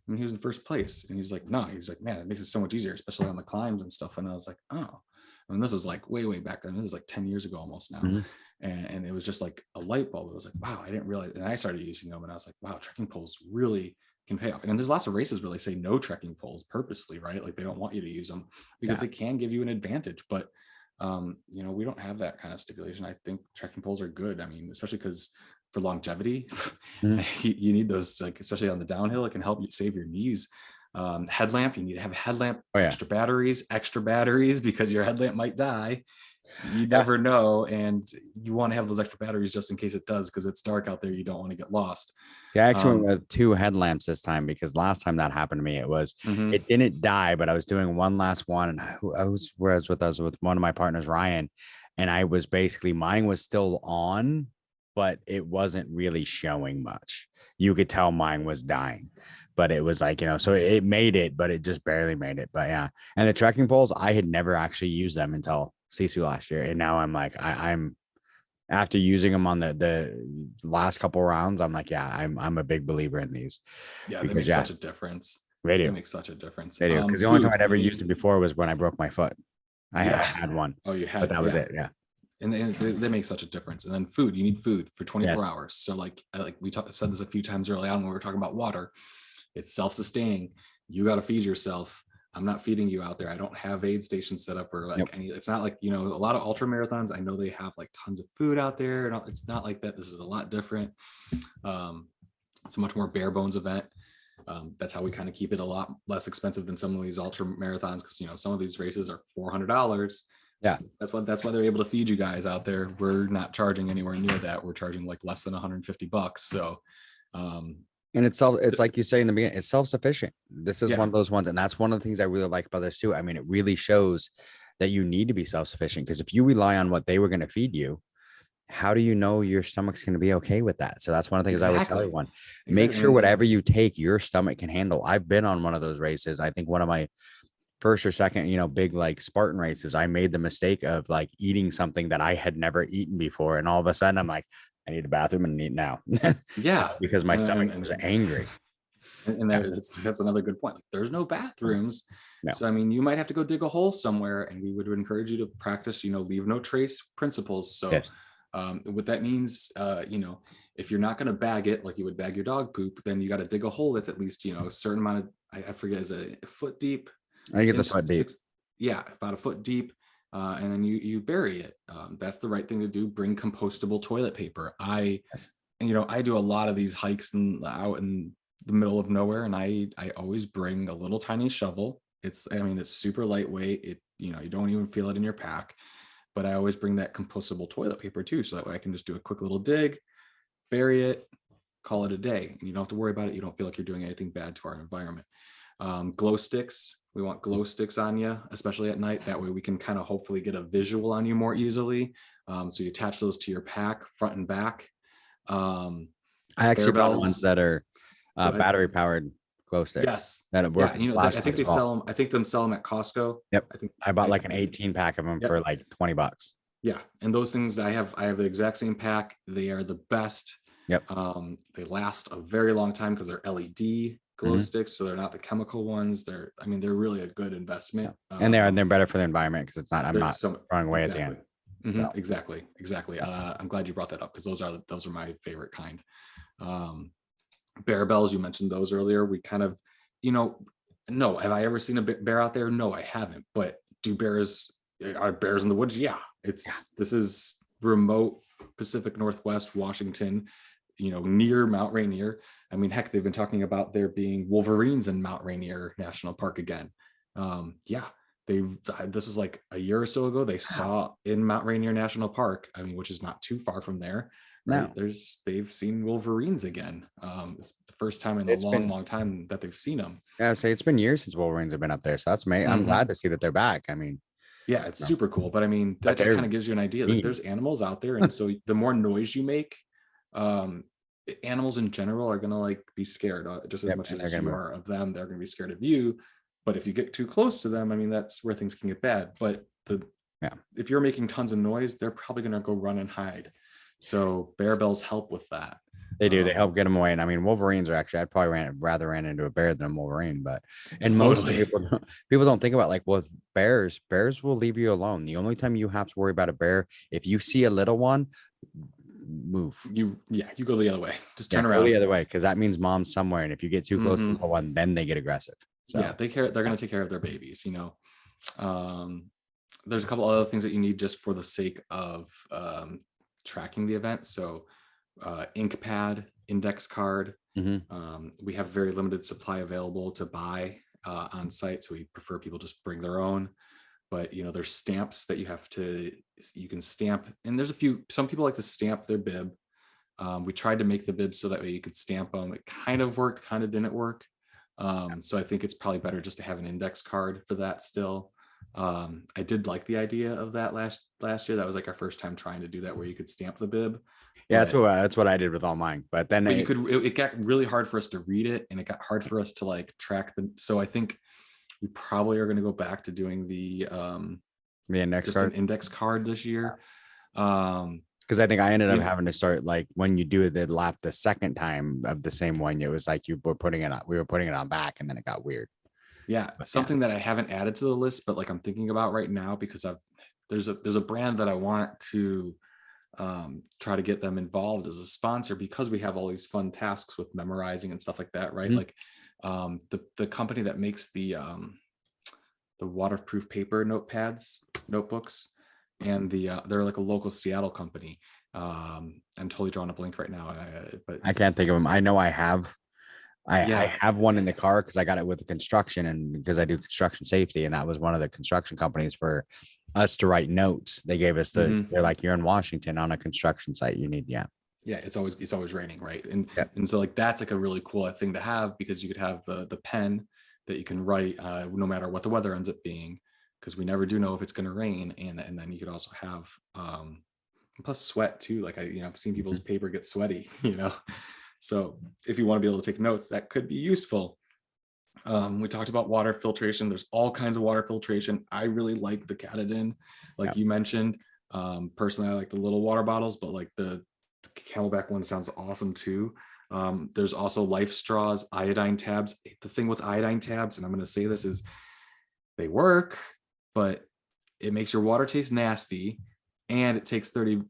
I mean, he was in first place, and he's like, no. He's like, man, it makes it so much easier, especially on the climbs and stuff. And I was like, oh. I mean, this was like way back then. This is like 10 years ago almost now. Mm-hmm. And it was just like a light bulb. It was like, wow, I didn't realize. And I started using them, and I was like, wow, trekking poles really can pay off. And there's lots of races where they say no trekking poles purposely, right? Like they don't want you to use them because they can give you an advantage. But you know, we don't have that kind of stipulation. I think trekking poles are good. I mean, especially because for longevity, you need those, like especially on the downhill, it can help you save your knees. Headlamp, you need to have a headlamp. Extra batteries, because your headlamp might die. You never know, and you want to have those extra batteries just in case it does, because it's dark out there. You don't want to get lost. See, I actually went with 2 headlamps this time, because last time that happened to me, it didn't die, but I was doing one last one, and I was with one of my partners, Ryan, and I was basically, mine was still on, but it wasn't really showing much. You could tell mine was dying, but it was like, you know, so it made it, but it just barely made it. But yeah. And the trekking poles, I had never actually used them until SISU last year. And now I'm like, I'm after using them on the last couple rounds, I'm like, yeah, I'm a big believer in these. Yeah, they make such a difference. They do. They make such a difference. They do. Because the only time I'd ever used it before was when I broke my foot. I had one. Oh, you had, but that was it. Yeah. And they make such a difference. And then food, you need food for 24 hours. So like we said this a few times early on when we were talking about water, it's self-sustaining. You got to feed yourself. I'm not feeding you out there. I don't have aid stations set up or like any, it's not like, you know, a lot of ultra marathons, I know they have like tons of food out there, and it's not like that. This is a lot different. It's a much more bare bones event. That's how we kind of keep it a lot less expensive than some of these ultra marathons, because, you know, some of these races are $400. Yeah, that's why they're able to feed you guys out there. We're not charging anywhere near that. We're charging like less than $150. So and it's like you say in the beginning, it's self-sufficient. This is one of those ones, and that's one of the things I really like about this too. I mean, it really shows that you need to be self-sufficient, because if you rely on what they were going to feed you, how do you know your stomach's going to be okay with that? So that's one of the things I would tell everyone. Make sure whatever you take, your stomach can handle. I've been on one of those races. I think one of my first or second, you know, big like Spartan races, I made the mistake of like eating something that I had never eaten before. And all of a sudden I'm like, I need a bathroom and eat now. Yeah. Because my stomach was angry. And that's another good point. Like, there's no bathrooms. No. So, I mean, you might have to go dig a hole somewhere, and we would encourage you to practice, leave no trace principles. So Yes. what that means, if you're not going to bag it like you would bag your dog poop, then you got to dig a hole that's at least, a certain amount of, I forget, is it a foot deep? I think it's a foot deep. Yeah, about a foot deep. And then you bury it. That's the right thing to do. Bring compostable toilet paper. I do a lot of these hikes out in the middle of nowhere, and I always bring a little tiny shovel. It's super lightweight. You don't even feel it in your pack, but I always bring that compostable toilet paper too. So that way I can just do a quick little dig, bury it, call it a day. And you don't have to worry about it. You don't feel like you're doing anything bad to our environment. Glow sticks. We want glow sticks on you, especially at night. That way we can kind of hopefully get a visual on you more easily. So you attach those to your pack, front and back. I actually bought ones that are battery powered glow sticks. Yes. That work. Yeah, I think they sell them. I think them sell them at Costco. Yep. I bought like an 18 pack of them for like $20. Yeah, and those things I have the exact same pack. They are the best. Yep. They last a very long time because they're LED glow sticks, so they're not the chemical ones. They're really a good investment. And they're better for the environment because it's not. I'm not throwing away at the end. So. Exactly. I'm glad you brought that up because those are my favorite kind. Bear bells, you mentioned those earlier. We kind of, no, have I ever seen a bear out there? No, I haven't. But are bears in the woods? Yeah. This is remote Pacific Northwest Washington, near Mount Rainier. I mean, heck, they've been talking about there being wolverines in Mount Rainier National Park again. This was like a year or so ago. They saw in Mount Rainier National Park, which is not too far from there. Right? No. They've seen wolverines again. It's the first time in a long time that they've seen them. Yeah, say it's been years since wolverines have been up there. So that's amazing. I'm glad to see that they're back. Yeah, it's super cool. But that just kind of gives you an idea. Like there's animals out there. And so the more noise you make, animals in general are going to be scared just as much as you are of them. They're going to be scared of you. But if you get too close to them, that's where things can get bad. But if you're making tons of noise, they're probably going to go run and hide. So bear bells help with that. They do. They help get them away. And wolverines are actually, I'd probably rather ran into a bear than a wolverine. And most people don't think about bears will leave you alone. The only time you have to worry about a bear, if you see a little one, move. You go the other way. Just turn around. Go the other way, because that means mom's somewhere. And if you get too close to the little one, then they get aggressive. So yeah, they're going to take care of their babies. There's a couple other things that you need just for the sake of tracking the event. So ink pad, index card. We have very limited supply available to buy on site, so we prefer people just bring their own. But there's stamps that you can stamp, and there's some people like to stamp their bib. We tried to make the bib so that way you could stamp them. It kind of worked, kind of didn't work. So I think it's probably better just to have an index card for that still. I did like the idea of that last year. That was like our first time trying to do that, where you could stamp the bib. Yeah, that's what I did with all mine. But then it got really hard for us to read it, and it got hard for us to track them. So I think we probably are going to go back to doing the index card. An index card this year. Because I think I ended up having to start when you do the lap the second time of the same one, it was like we were putting it on back, and then it got weird. Yeah, something that I haven't added to the list, but I'm thinking about right now, because there's a brand that I want to try to get them involved as a sponsor, because we have all these fun tasks with memorizing and stuff like that, right? The company that makes the waterproof paper notebooks, and they're like a local Seattle company. I'm totally drawing a blank right now, but I can't think of them. I know I have one in the car because I got it with the construction, and because I do construction safety, and that was one of the construction companies for us to write notes. They gave us they're like, you're in Washington on a construction site, you need it's always raining, right? And so that's a really cool thing to have, because you could have the pen that you can write no matter what the weather ends up being, because we never do know if it's going to rain. And then you could also have plus sweat too. I've seen people's paper get sweaty, So if you want to be able to take notes, that could be useful. We talked about water filtration. There's all kinds of water filtration. I really like the Katadyn, you mentioned. Personally, I like the little water bottles, but the Camelbak one sounds awesome too. There's also life straws, iodine tabs. The thing with iodine tabs, and I'm going to say this, is they work, but it makes your water taste nasty, and it takes 30-40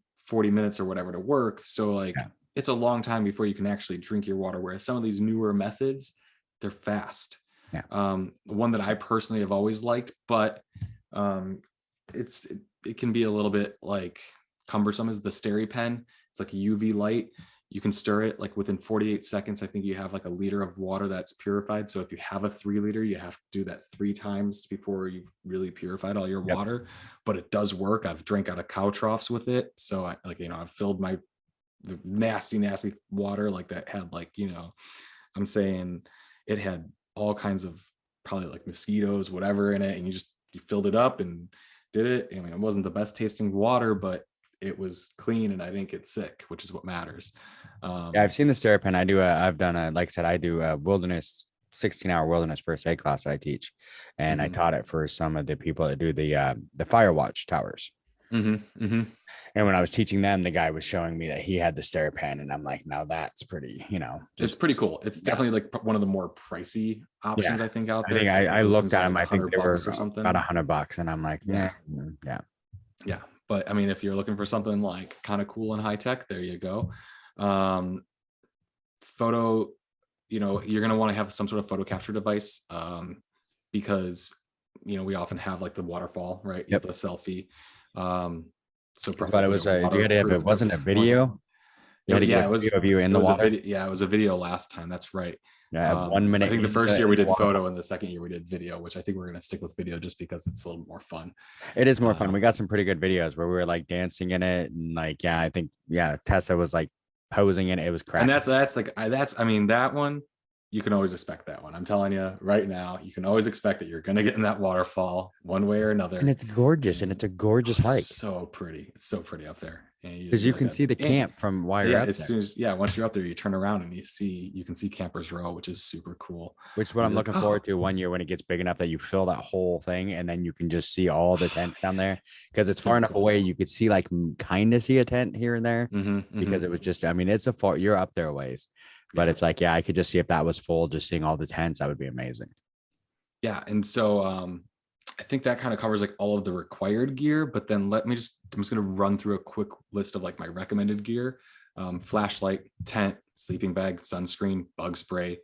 minutes or whatever to work. So like it's a long time before you can actually drink your water. Whereas some of these newer methods, they're fast. One that I personally have always liked, but it can be a little bit like cumbersome, is the SteriPen. It's like a UV light. You can stir it like within 48 seconds. I think you have like a liter of water that's purified. So if you have a 3 liter, you have to do that 3 times before you've really purified all your water. But it does work. I've drank out of cow troughs with it. So I've filled the nasty water like that had I'm saying it had all kinds of probably like mosquitoes, whatever in it. And you filled it up and did it. I mean, it wasn't the best tasting water, but it was clean and I didn't get sick, which is what matters. I've seen the SteriPen. I've done like I said, I do a 16-hour wilderness first aid class that I teach. And I taught it for some of the people that do the Firewatch towers. And when I was teaching them, the guy was showing me that he had the SteriPen, and I'm like, now that's pretty, it's pretty cool. It's definitely like one of the more pricey options I think out there. I looked at them. I think they were something about $100, and I'm like, yeah. But I mean, if you're looking for something like kind of cool and high tech, there you go. Photo, you're going to want to have some sort of photo capture device, because we often have like the waterfall, right? The selfie. So but it was it wasn't a video. It was a video in the water. It was a video last time. That's right. 1 minute. I think the first year we did photo, and the second year we did video, which I think we're going to stick with video just because it's a little more fun. It is more fun. We got some pretty good videos where we were like dancing in it, and like I think Tessa was like posing in it. It was cracking. And that one, you can always expect that one. I'm telling you right now, you can always expect that you're going to get in that waterfall one way or another. And it's gorgeous, and it's a gorgeous hike. So pretty. It's so pretty up there. Because you can see the camp from while you're up there. Once you're up there, you turn around and you can see Campers Row, which is super cool. Which is what I'm looking forward to one year when it gets big enough that you fill that whole thing, and then you can just see all the tents down there. Because it's far enough away, you could see kind of see a tent here and there. Because it was just, you're up there a ways. But it's like, I could just see if that was full, just seeing all the tents, that would be amazing. Yeah. And so I think that kind of covers like all of the required gear, but then I'm just going to run through a quick list of like my recommended gear. Flashlight, tent, sleeping bag, sunscreen, bug spray.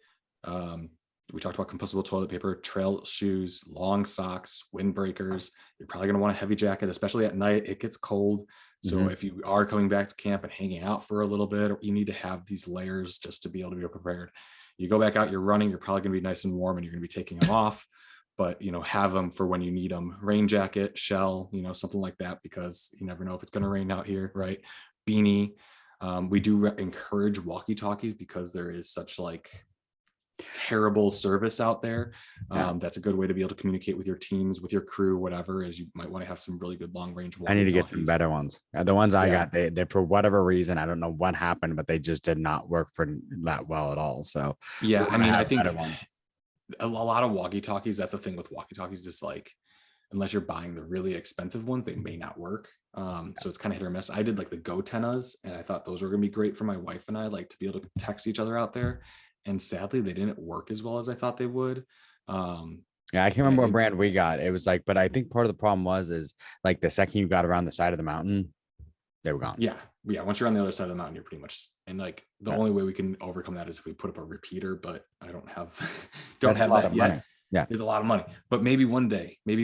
We talked about compostable toilet paper, trail shoes, long socks, windbreakers. You're probably going to want a heavy jacket, especially at night. It gets cold. So if you are coming back to camp and hanging out for a little bit, you need to have these layers just to be able to be prepared. You go back out, you're running, you're probably going to be nice and warm, and you're going to be taking them off. But, have them for when you need them. Rain jacket, shell, something like that, because you never know if it's going to rain out here, right? Beanie. We do encourage walkie-talkies because there is such like terrible service out there. That's a good way to be able to communicate with your teams, with your crew, whatever, is you might want to have some really good long range walkie-talkies. I need to get some better ones. The ones I got, they for whatever reason, I don't know what happened, but they just did not work for that well at all. So I think a lot of walkie-talkies, that's the thing with walkie-talkies, is like, unless you're buying the really expensive ones, they may not work. So it's kind of hit or miss. I did like the GoTennas, and I thought those were going to be great for my wife and I, like to be able to text each other out there. And sadly, they didn't work as well as I thought they would. I can't remember what brand we got. It was like, but I think part of the problem is like the second you got around the side of the mountain, they were gone. Yeah. Once you're on the other side of the mountain, you're pretty much, and like the only way we can overcome that is if we put up a repeater, but I don't have that yet. Yeah, there's a lot of money, but maybe one day we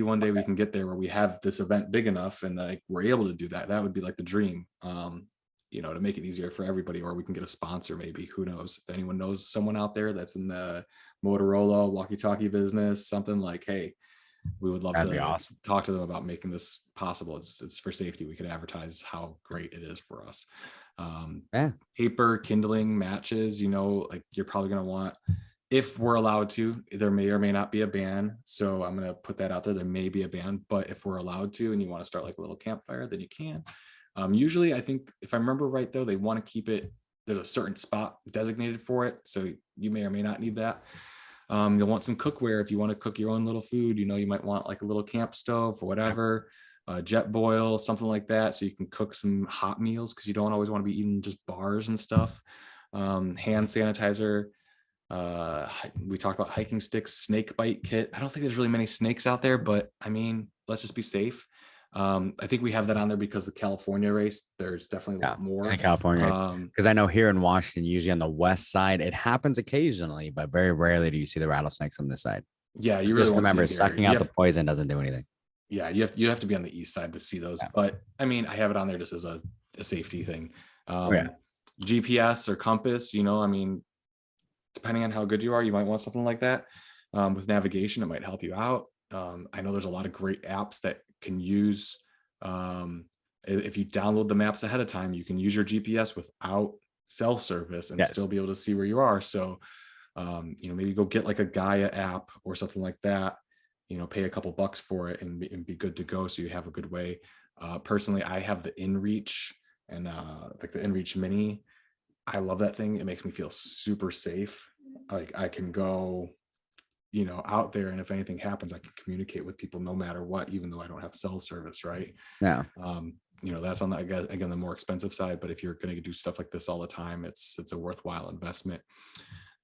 can get there where we have this event big enough and like we're able to do that. That would be like the dream, to make it easier for everybody, or we can get a sponsor, maybe. Who knows? If anyone knows someone out there that's in the Motorola walkie-talkie business, something like, hey, we would love to talk to them about making this possible. It's for safety. We could advertise how great it is for us. Paper, kindling, matches, like you're probably going to want, if we're allowed to, there may or may not be a ban. So I'm going to put that out there. There may be a ban, but if we're allowed to, and you want to start like a little campfire, then you can. Usually, I think if I remember right, though, they want to keep it, there's a certain spot designated for it. So you may or may not need that. You'll want some cookware if you want to cook your own little food. You might want like a little camp stove or whatever, jet boil, something like that. So you can cook some hot meals, because you don't always want to be eating just bars and stuff. hand sanitizer. We talked about hiking sticks, snake bite kit. I don't think there's really many snakes out there, but I mean, let's just be safe. I think we have that on there because the California race, there's definitely a lot more. In California, because I know here in Washington, usually on the west side, it happens occasionally, but very rarely do you see the rattlesnakes on this side. Yeah, you really just remember sucking out the poison doesn't do anything. Yeah, you have to be on the east side to see those. But I mean, I have it on there just as a safety thing. GPS or compass, you know, I mean, depending on how good you are, you might want something like that. With navigation, it might help you out. I know there's a lot of great apps that can use, if you download the maps ahead of time, you can use your GPS without cell service and still be able to see where you are. So, you know, maybe go get like a Gaia app or something like that, you know, pay a couple bucks for it and be good to go. So you have a good way. Personally, I have the InReach and like the InReach Mini. I love that thing. It makes me feel super safe. Like I can go, you know, out there, and if anything happens, I can communicate with people no matter what, even though I don't have cell service, right? Yeah. You know, that's on the, again, the more expensive side, but if you're going to do stuff like this all the time, it's a worthwhile investment.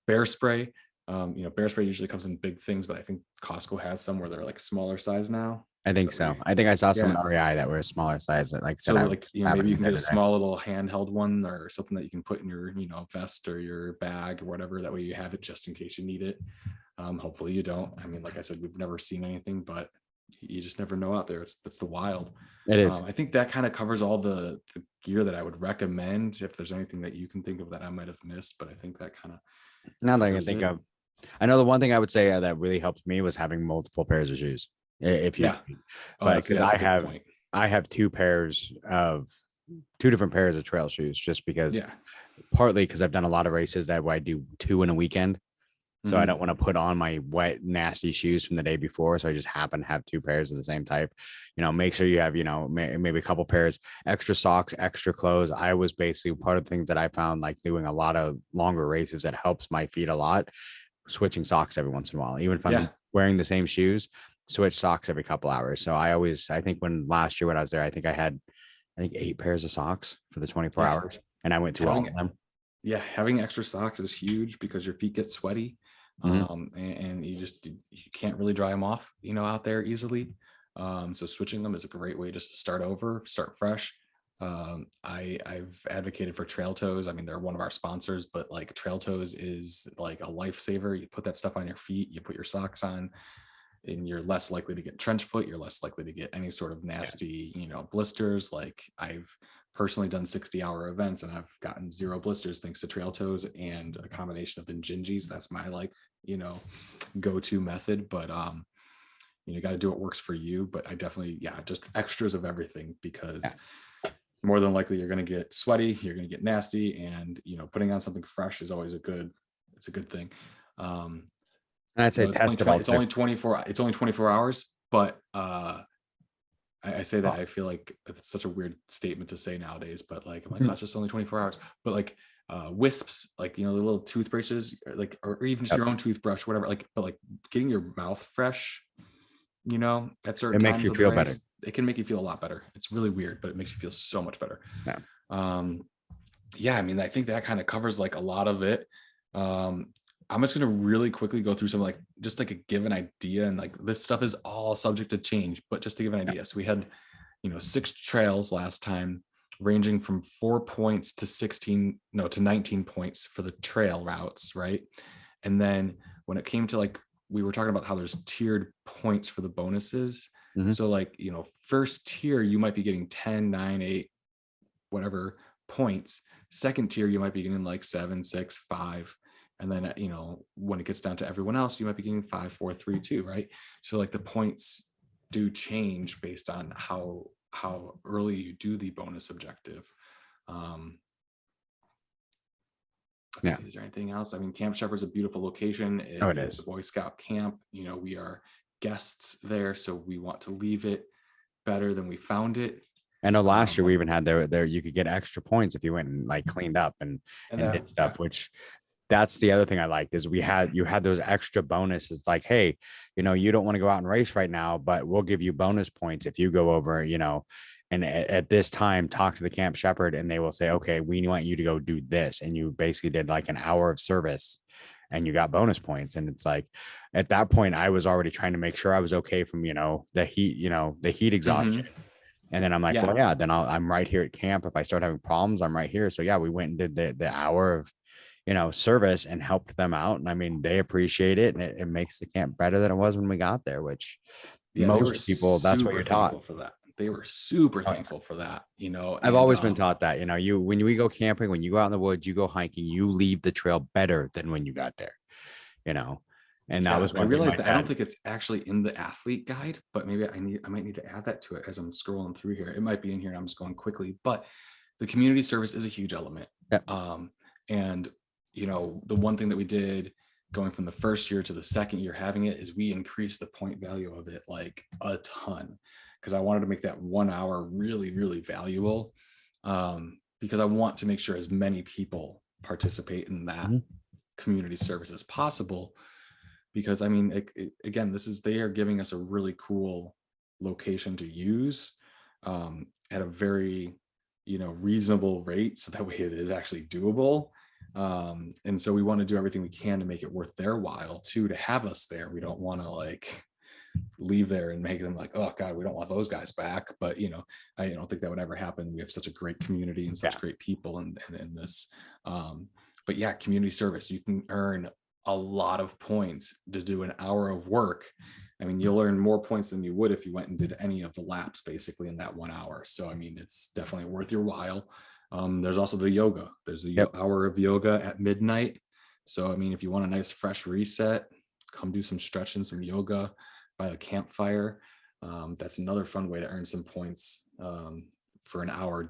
Bear spray. You know, bear spray usually comes in big things, but I think Costco has some where they're like smaller size now. I think so. I think I saw some REI that were a smaller size. Like, so like, you know, maybe you can get a small little handheld one or something that you can put in your, you know, vest or your bag or whatever. That way you have it just in case you need it. Hopefully you don't. I mean, like I said, we've never seen anything, but you just never know out there. That's the wild. It is. I think that kind of covers all the gear that I would recommend. If there's anything that you can think of that I might have missed, but I think that kind of. Now that I can think of, I know the one thing I would say that really helped me was having multiple pairs of shoes. If you, but because I have two different pairs of trail shoes, just because, partly because I've done a lot of races that where I do 2 in a weekend. So I don't want to put on my wet, nasty shoes from the day before. So I just happen to have 2 pairs of the same type. You know, make sure you have, you know, maybe a couple pairs, extra socks, extra clothes. I was basically part of the things that I found, like doing a lot of longer races, that helps my feet a lot. Switching socks every once in a while, even if I'm wearing the same shoes, switch socks every couple hours. So I think last year when I was there, I think I had 8 pairs of socks for the 24 hours, and I went through all of them. Yeah, having extra socks is huge because your feet get sweaty. And you can't really dry them off, you know, out there easily. So switching them is a great way just to start over, start fresh. I've advocated for Trail Toes. I mean, they're one of our sponsors, but like Trail Toes is like a lifesaver. You put that stuff on your feet, you put your socks on, and you're less likely to get trench foot. You're less likely to get any sort of nasty, you know, blisters. Like I've personally done 60-hour events and I've gotten 0 blisters thanks to Trail Toes and a combination of Injinjis. That's my, like, you know, go-to method. But you got to do what works for you. But I definitely, just extras of everything, because more than likely you're going to get sweaty, you're going to get nasty, and, you know, putting on something fresh is always a good thing. And I'd say it's only 24 hours, but I say that I feel like it's such a weird statement to say nowadays, but like, I'm like, not just only 24 hours, but like wisps, like, you know, the little toothbrushes, like, or even just your own toothbrush, whatever, like, but like getting your mouth fresh, you know, at certain times, makes you feel better. It can make you feel a lot better. It's really weird, but it makes you feel so much better. I mean, I think that kind of covers like a lot of it. I'm just going to really quickly go through some, like, just like a given idea. And like, this stuff is all subject to change, but just to give an idea. So we had, you know, 6 trails last time, ranging from 4 points to 19 points for the trail routes. Right. And then when it came to, like, we were talking about how there's tiered points for the bonuses. So like, you know, first tier, you might be getting 10, 9, 8, whatever points. Second tier, you might be getting like 7, 6, 5. And then, you know, when it gets down to everyone else, you might be getting 5, 4, 3, 2, right? So like the points do change based on how early you do the bonus objective. Let's see, is there anything else? I mean, Camp Shepherd's a beautiful location. It is the Boy Scout camp. You know, we are guests there, so we want to leave it better than we found it. I know last year we even had there you could get extra points if you went and like cleaned up and did stuff, which that's the other thing I liked, is you had those extra bonuses. Like, hey, you know, you don't want to go out and race right now, but we'll give you bonus points if you go over, you know, and at this time talk to the camp shepherd, and they will say, okay, we want you to go do this, and you basically did like an hour of service and you got bonus points. And it's like, at that point I was already trying to make sure I was okay from, the heat, the heat exhaustion. And then I'm like, well, yeah, then I'm right here at camp. If I start having problems, I'm right here. So yeah, we went and did the hour of, service and helped them out. And I mean, they appreciate it, and it makes the camp better than it was when we got there, which most people, that's what you're taught. For that. They were super thankful for that, I've always been taught that, when we go camping, when you go out in the woods, you go hiking, you leave the trail better than when you got there, and that was I realized that. I don't think it's actually in the athlete guide, but maybe I might need to add that to it as I'm scrolling through here. It might be in here, and I'm just going quickly, but the community service is a huge element. Yep. And the one thing that we did going from the first year to the second year having it is we increased the point value of it like a ton, because I wanted to make that 1 hour really, really valuable, because I want to make sure as many people participate in that community service as possible. Because I mean, again, they are giving us a really cool location to use at a very, reasonable rate, so that way it is actually doable. And so we want to do everything we can to make it worth their while too, to have us there. We don't want to like leave there and make them like, oh God, we don't want those guys back. But I don't think that would ever happen. We have such a great community and such great people in this. But yeah, community service, you can earn a lot of points to do an hour of work. I mean, you'll earn more points than you would if you went and did any of the laps basically in that 1 hour. So I mean, it's definitely worth your while. There's also the yoga. There's a hour of yoga at midnight. So, I mean, if you want a nice fresh reset, come do some stretching, some yoga by the campfire. That's another fun way to earn some points for an hour,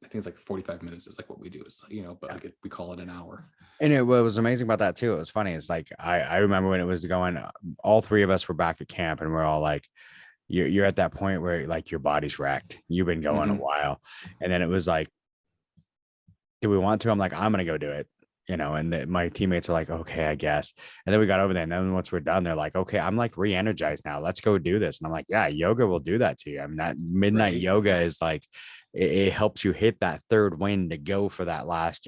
I think it's like 45 minutes is like what we do is, but like we call it an hour. And what was amazing about that too, it was funny. It's like, I remember when it was going, all three of us were back at camp, and we're all like, you're at that point where like your body's wrecked. You've been going a while. And then it was like, do we want to? I'm like, I'm going to go do it, and my teammates are like, okay, I guess. And then we got over there, and then once we're done, they're like, okay, I'm like re-energized now. Let's go do this. And I'm like, yeah, yoga will do that to you. I mean, that midnight yoga is like, it helps you hit that third wind to go for that last,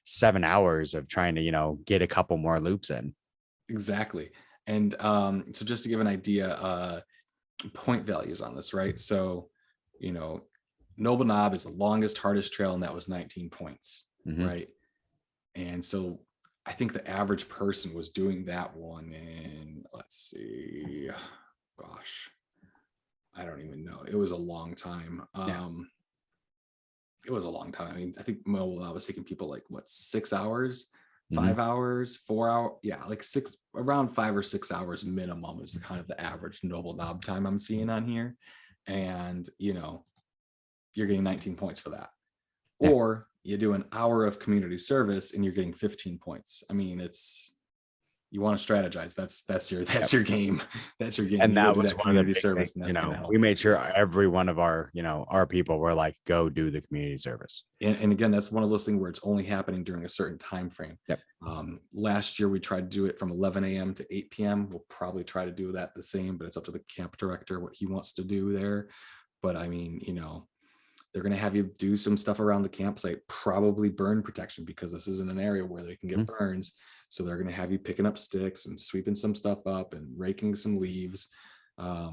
7 hours of trying to, get a couple more loops in. Exactly. And so just to give an idea, point values on this, right? So, Noble Knob is the longest, hardest trail, and that was 19 points, right? And so I think the average person was doing that one in, let's see, gosh, I don't even know. It was a long time. It was a long time. I mean, I think Noble Knob was taking people like 6 hours, 5 hours, 4 hours. Yeah, like around 5 or 6 hours minimum is kind of the average Noble Knob time I'm seeing on here. And, you're getting 19 points for that. Yeah. Or you do an hour of community service and you're getting 15 points. I mean, you want to strategize. That's your game. That's your game. And that was one of the service. We made sure every one of our, our people were like, go do the community service. And again, that's one of those things where it's only happening during a certain time frame. Yep. Last year we tried to do it from 11 a.m. to 8 p.m. We'll probably try to do that the same, but it's up to the camp director what he wants to do there. But I mean, they're going to have you do some stuff around the campsite, probably burn protection, because this isn't an area where they can get burns. So they're going to have you picking up sticks and sweeping some stuff up and raking some leaves, so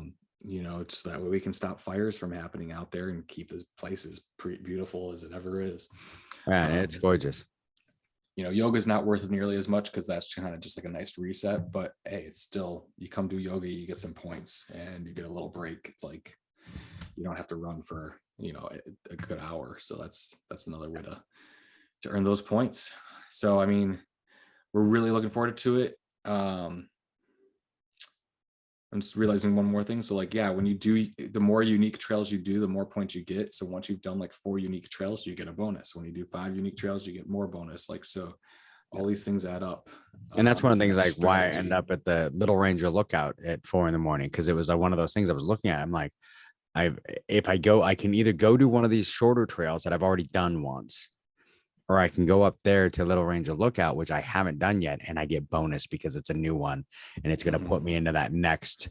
that way we can stop fires from happening out there and keep this place as pretty beautiful as it ever is. Man, it's gorgeous. Yoga is not worth nearly as much because that's kind of just like a nice reset. But hey, it's still, you come do yoga, you get some points and you get a little break. It's like you don't have to run for a good hour. So that's another way to earn those points. So I mean, we're really looking forward to it. I'm just realizing one more thing. So like, yeah, when you do, the more unique trails you do, the more points you get. So once you've done like 4 unique trails, you get a bonus. When you do 5 unique trails, you get more bonus. Like, so all these things add up. And that's one of the things like why I end up at the Little Ranger Lookout at 4 a.m. Cause it was one of those things I was looking at. I'm like, if I go, I can either go to one of these shorter trails that I've already done once, or I can go up there to Little Ranger Lookout, which I haven't done yet. And I get bonus because it's a new one and it's going to put me into that next,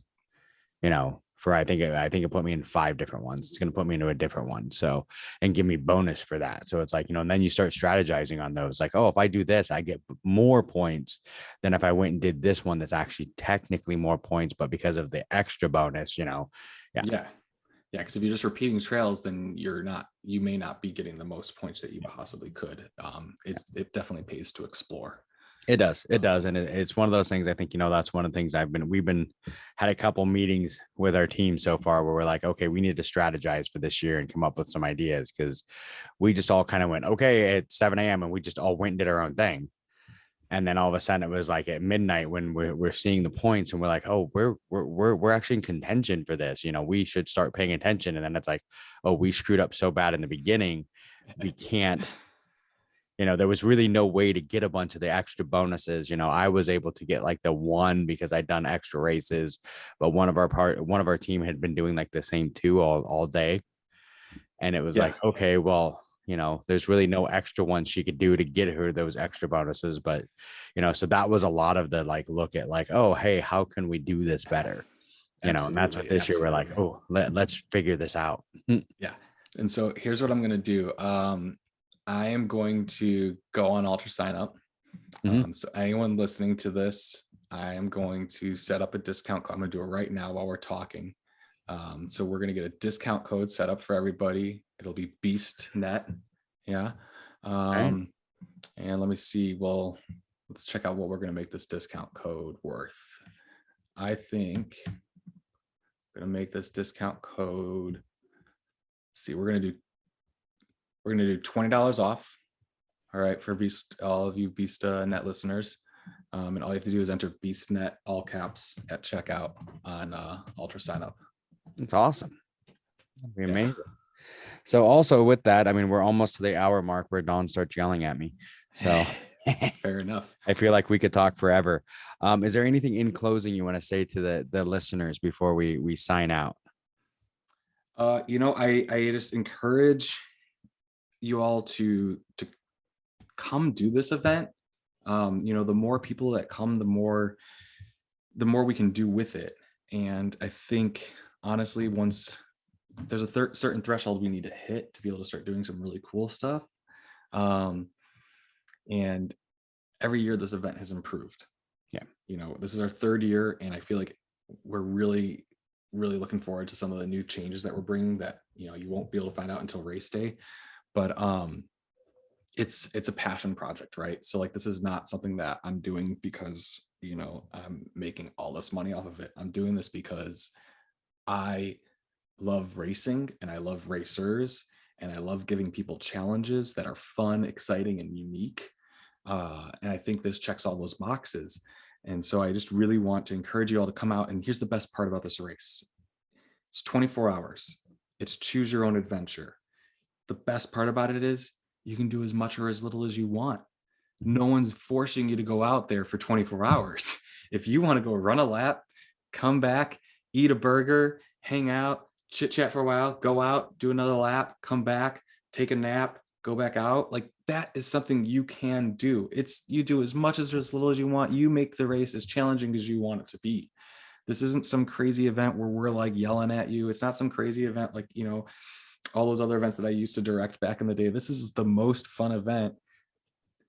for, I think it put me in 5 different ones. It's going to put me into a different one. So, and give me bonus for that. So it's like, and then you start strategizing on those, like, oh, if I do this, I get more points than if I went and did this one that's actually technically more points, but because of the extra bonus, Yeah. Yeah. Because if you're just repeating trails, then you may not be getting the most points that you possibly could. It definitely pays to explore. It does. And it's one of those things. I think, that's one of the things we've had a couple meetings with our team so far where we're like, okay, we need to strategize for this year and come up with some ideas, because we just all kind of went, okay, at 7 a.m. and we just all went and did our own thing. And then all of a sudden it was like at midnight when we're seeing the points and we're like, oh, we're actually in contention for this. We should start paying attention. And then it's like, oh, we screwed up so bad in the beginning. We can't, there was really no way to get a bunch of the extra bonuses. I was able to get like the one because I'd done extra races, but one of our team had been doing like the same 2 all day. And it was like, okay, well, there's really no extra ones she could do to get her those extra bonuses. But, so that was a lot of the like, look at like, oh, hey, how can we do this better? And that's what this year we're like, oh, let's figure this out. Yeah. And so here's what I'm going to do. I am going to go on Ultra Sign Up. So anyone listening to this, I am going to set up a discount code. I'm going to do it right now while we're talking. So we're going to get a discount code set up for everybody. It'll be BeastNet. Yeah. And let me see. Well, let's check out what we're going to make this discount code worth. I think I'm going to make this discount code. Let's see, we're going to do $20 off. All right. For all of you BeastNet listeners. And all you have to do is enter BeastNet, all caps, at checkout on Ultra Sign Up. It's awesome. That'd be amazing. So also with that, I mean, we're almost to the hour mark where Dawn starts yelling at me. So fair enough. I feel like we could talk forever. Is there anything in closing you want to say to the listeners before we sign out? I just encourage you all to come do this event. The more people that come, the more we can do with it. And I think honestly, once there's a certain threshold we need to hit to be able to start doing some really cool stuff. And every year this event has improved. Yeah. This is our 3rd year, and I feel like we're really, really looking forward to some of the new changes that we're bringing that, you won't be able to find out until race day. But it's a passion project, right? So like, this is not something that I'm doing because, I'm making all this money off of it. I'm doing this because I love racing and I love racers and I love giving people challenges that are fun, exciting, and unique. And I think this checks all those boxes. And so I just really want to encourage you all to come out. And here's the best part about this race. It's 24 hours. It's choose your own adventure. The best part about it is you can do as much or as little as you want. No one's forcing you to go out there for 24 hours. If you want to go run a lap, come back, eat a burger, hang out, chit chat for a while, go out, do another lap, come back, take a nap, go back out. Like, that is something you can do. You do as much as little as you want. You make the race as challenging as you want it to be. This isn't some crazy event where we're like yelling at you. It's not some crazy event like, all those other events that I used to direct back in the day. This is the most fun event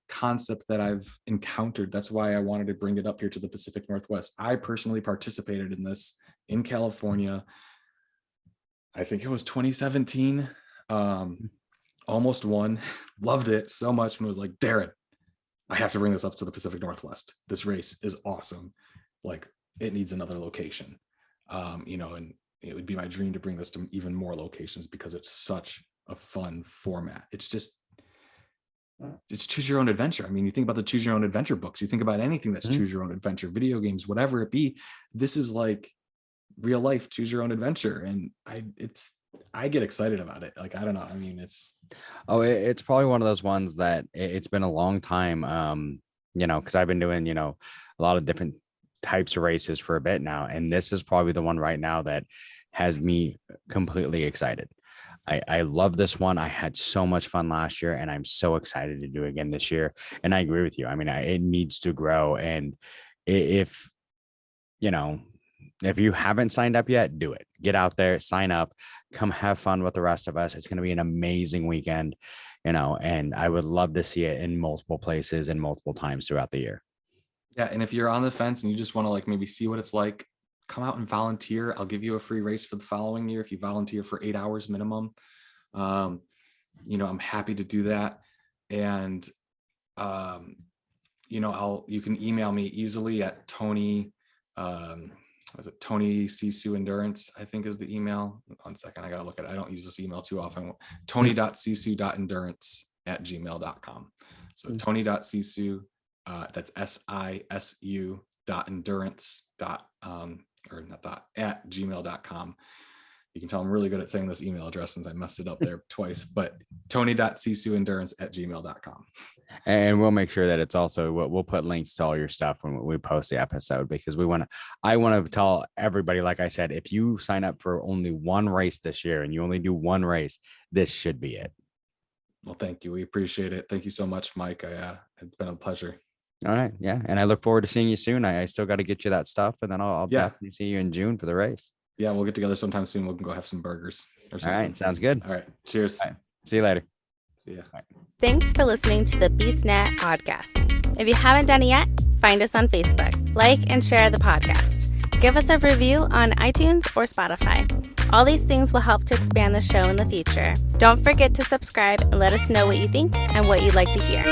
concept that I've encountered. That's why I wanted to bring it up here to the Pacific Northwest. I personally participated in this in California. I think it was 2017. Almost won. Loved it so much and was like, Darren, I have to bring this up to the Pacific Northwest. This race is awesome. Like, it needs another location. And it would be my dream to bring this to even more locations because it's such a fun format. It's choose your own adventure. I mean, you think about the choose your own adventure books, you think about anything that's choose your own adventure, video games, whatever it be. This is like real life, choose your own adventure. And I get excited about it. Like, I don't know. I mean, it's probably one of those ones that it's been a long time, because I've been doing, a lot of different types of races for a bit now. And this is probably the one right now that has me completely excited. I love this one. I had so much fun last year and I'm so excited to do it again this year. And I agree with you. I mean, it needs to grow. And if if you haven't signed up yet, do it. Get out there, sign up, come have fun with the rest of us. It's going to be an amazing weekend, and I would love to see it in multiple places and multiple times throughout the year. Yeah. And if you're on the fence and you just want to like maybe see what it's like, come out and volunteer. I'll give you a free race for the following year if you volunteer for 8 hours minimum. I'm happy to do that. And you can email me easily at Tony. Tony SISU Endurance, I think is the email. 1 second, I gotta look at it. I don't use this email too often. Tony.sisu.endurance@gmail.com. So Tony.sisu, that's SISU.endurance at gmail.com. You can tell I'm really good at saying this email address since I messed it up there twice, but Tony.sisuendurance@gmail.com. And we'll make sure that it's also, we'll put links to all your stuff when we post the episode, because I want to tell everybody, like I said, if you sign up for only one race this year and you only do one race, this should be it. Well, thank you. We appreciate it. Thank you so much, Mike. It's been a pleasure. All right. Yeah. And I look forward to seeing you soon. I still got to get you that stuff, and then I'll definitely see you in June for the race. Yeah. We'll get together sometime soon. We can go have some burgers or something. All right. Sounds good. All right. Cheers. All right. See you later. See ya. Thanks for listening to the BeastNet podcast. If you haven't done it yet, find us on Facebook, like and share the podcast. Give us a review on iTunes or Spotify. All these things will help to expand the show in the future. Don't forget to subscribe and let us know what you think and what you'd like to hear.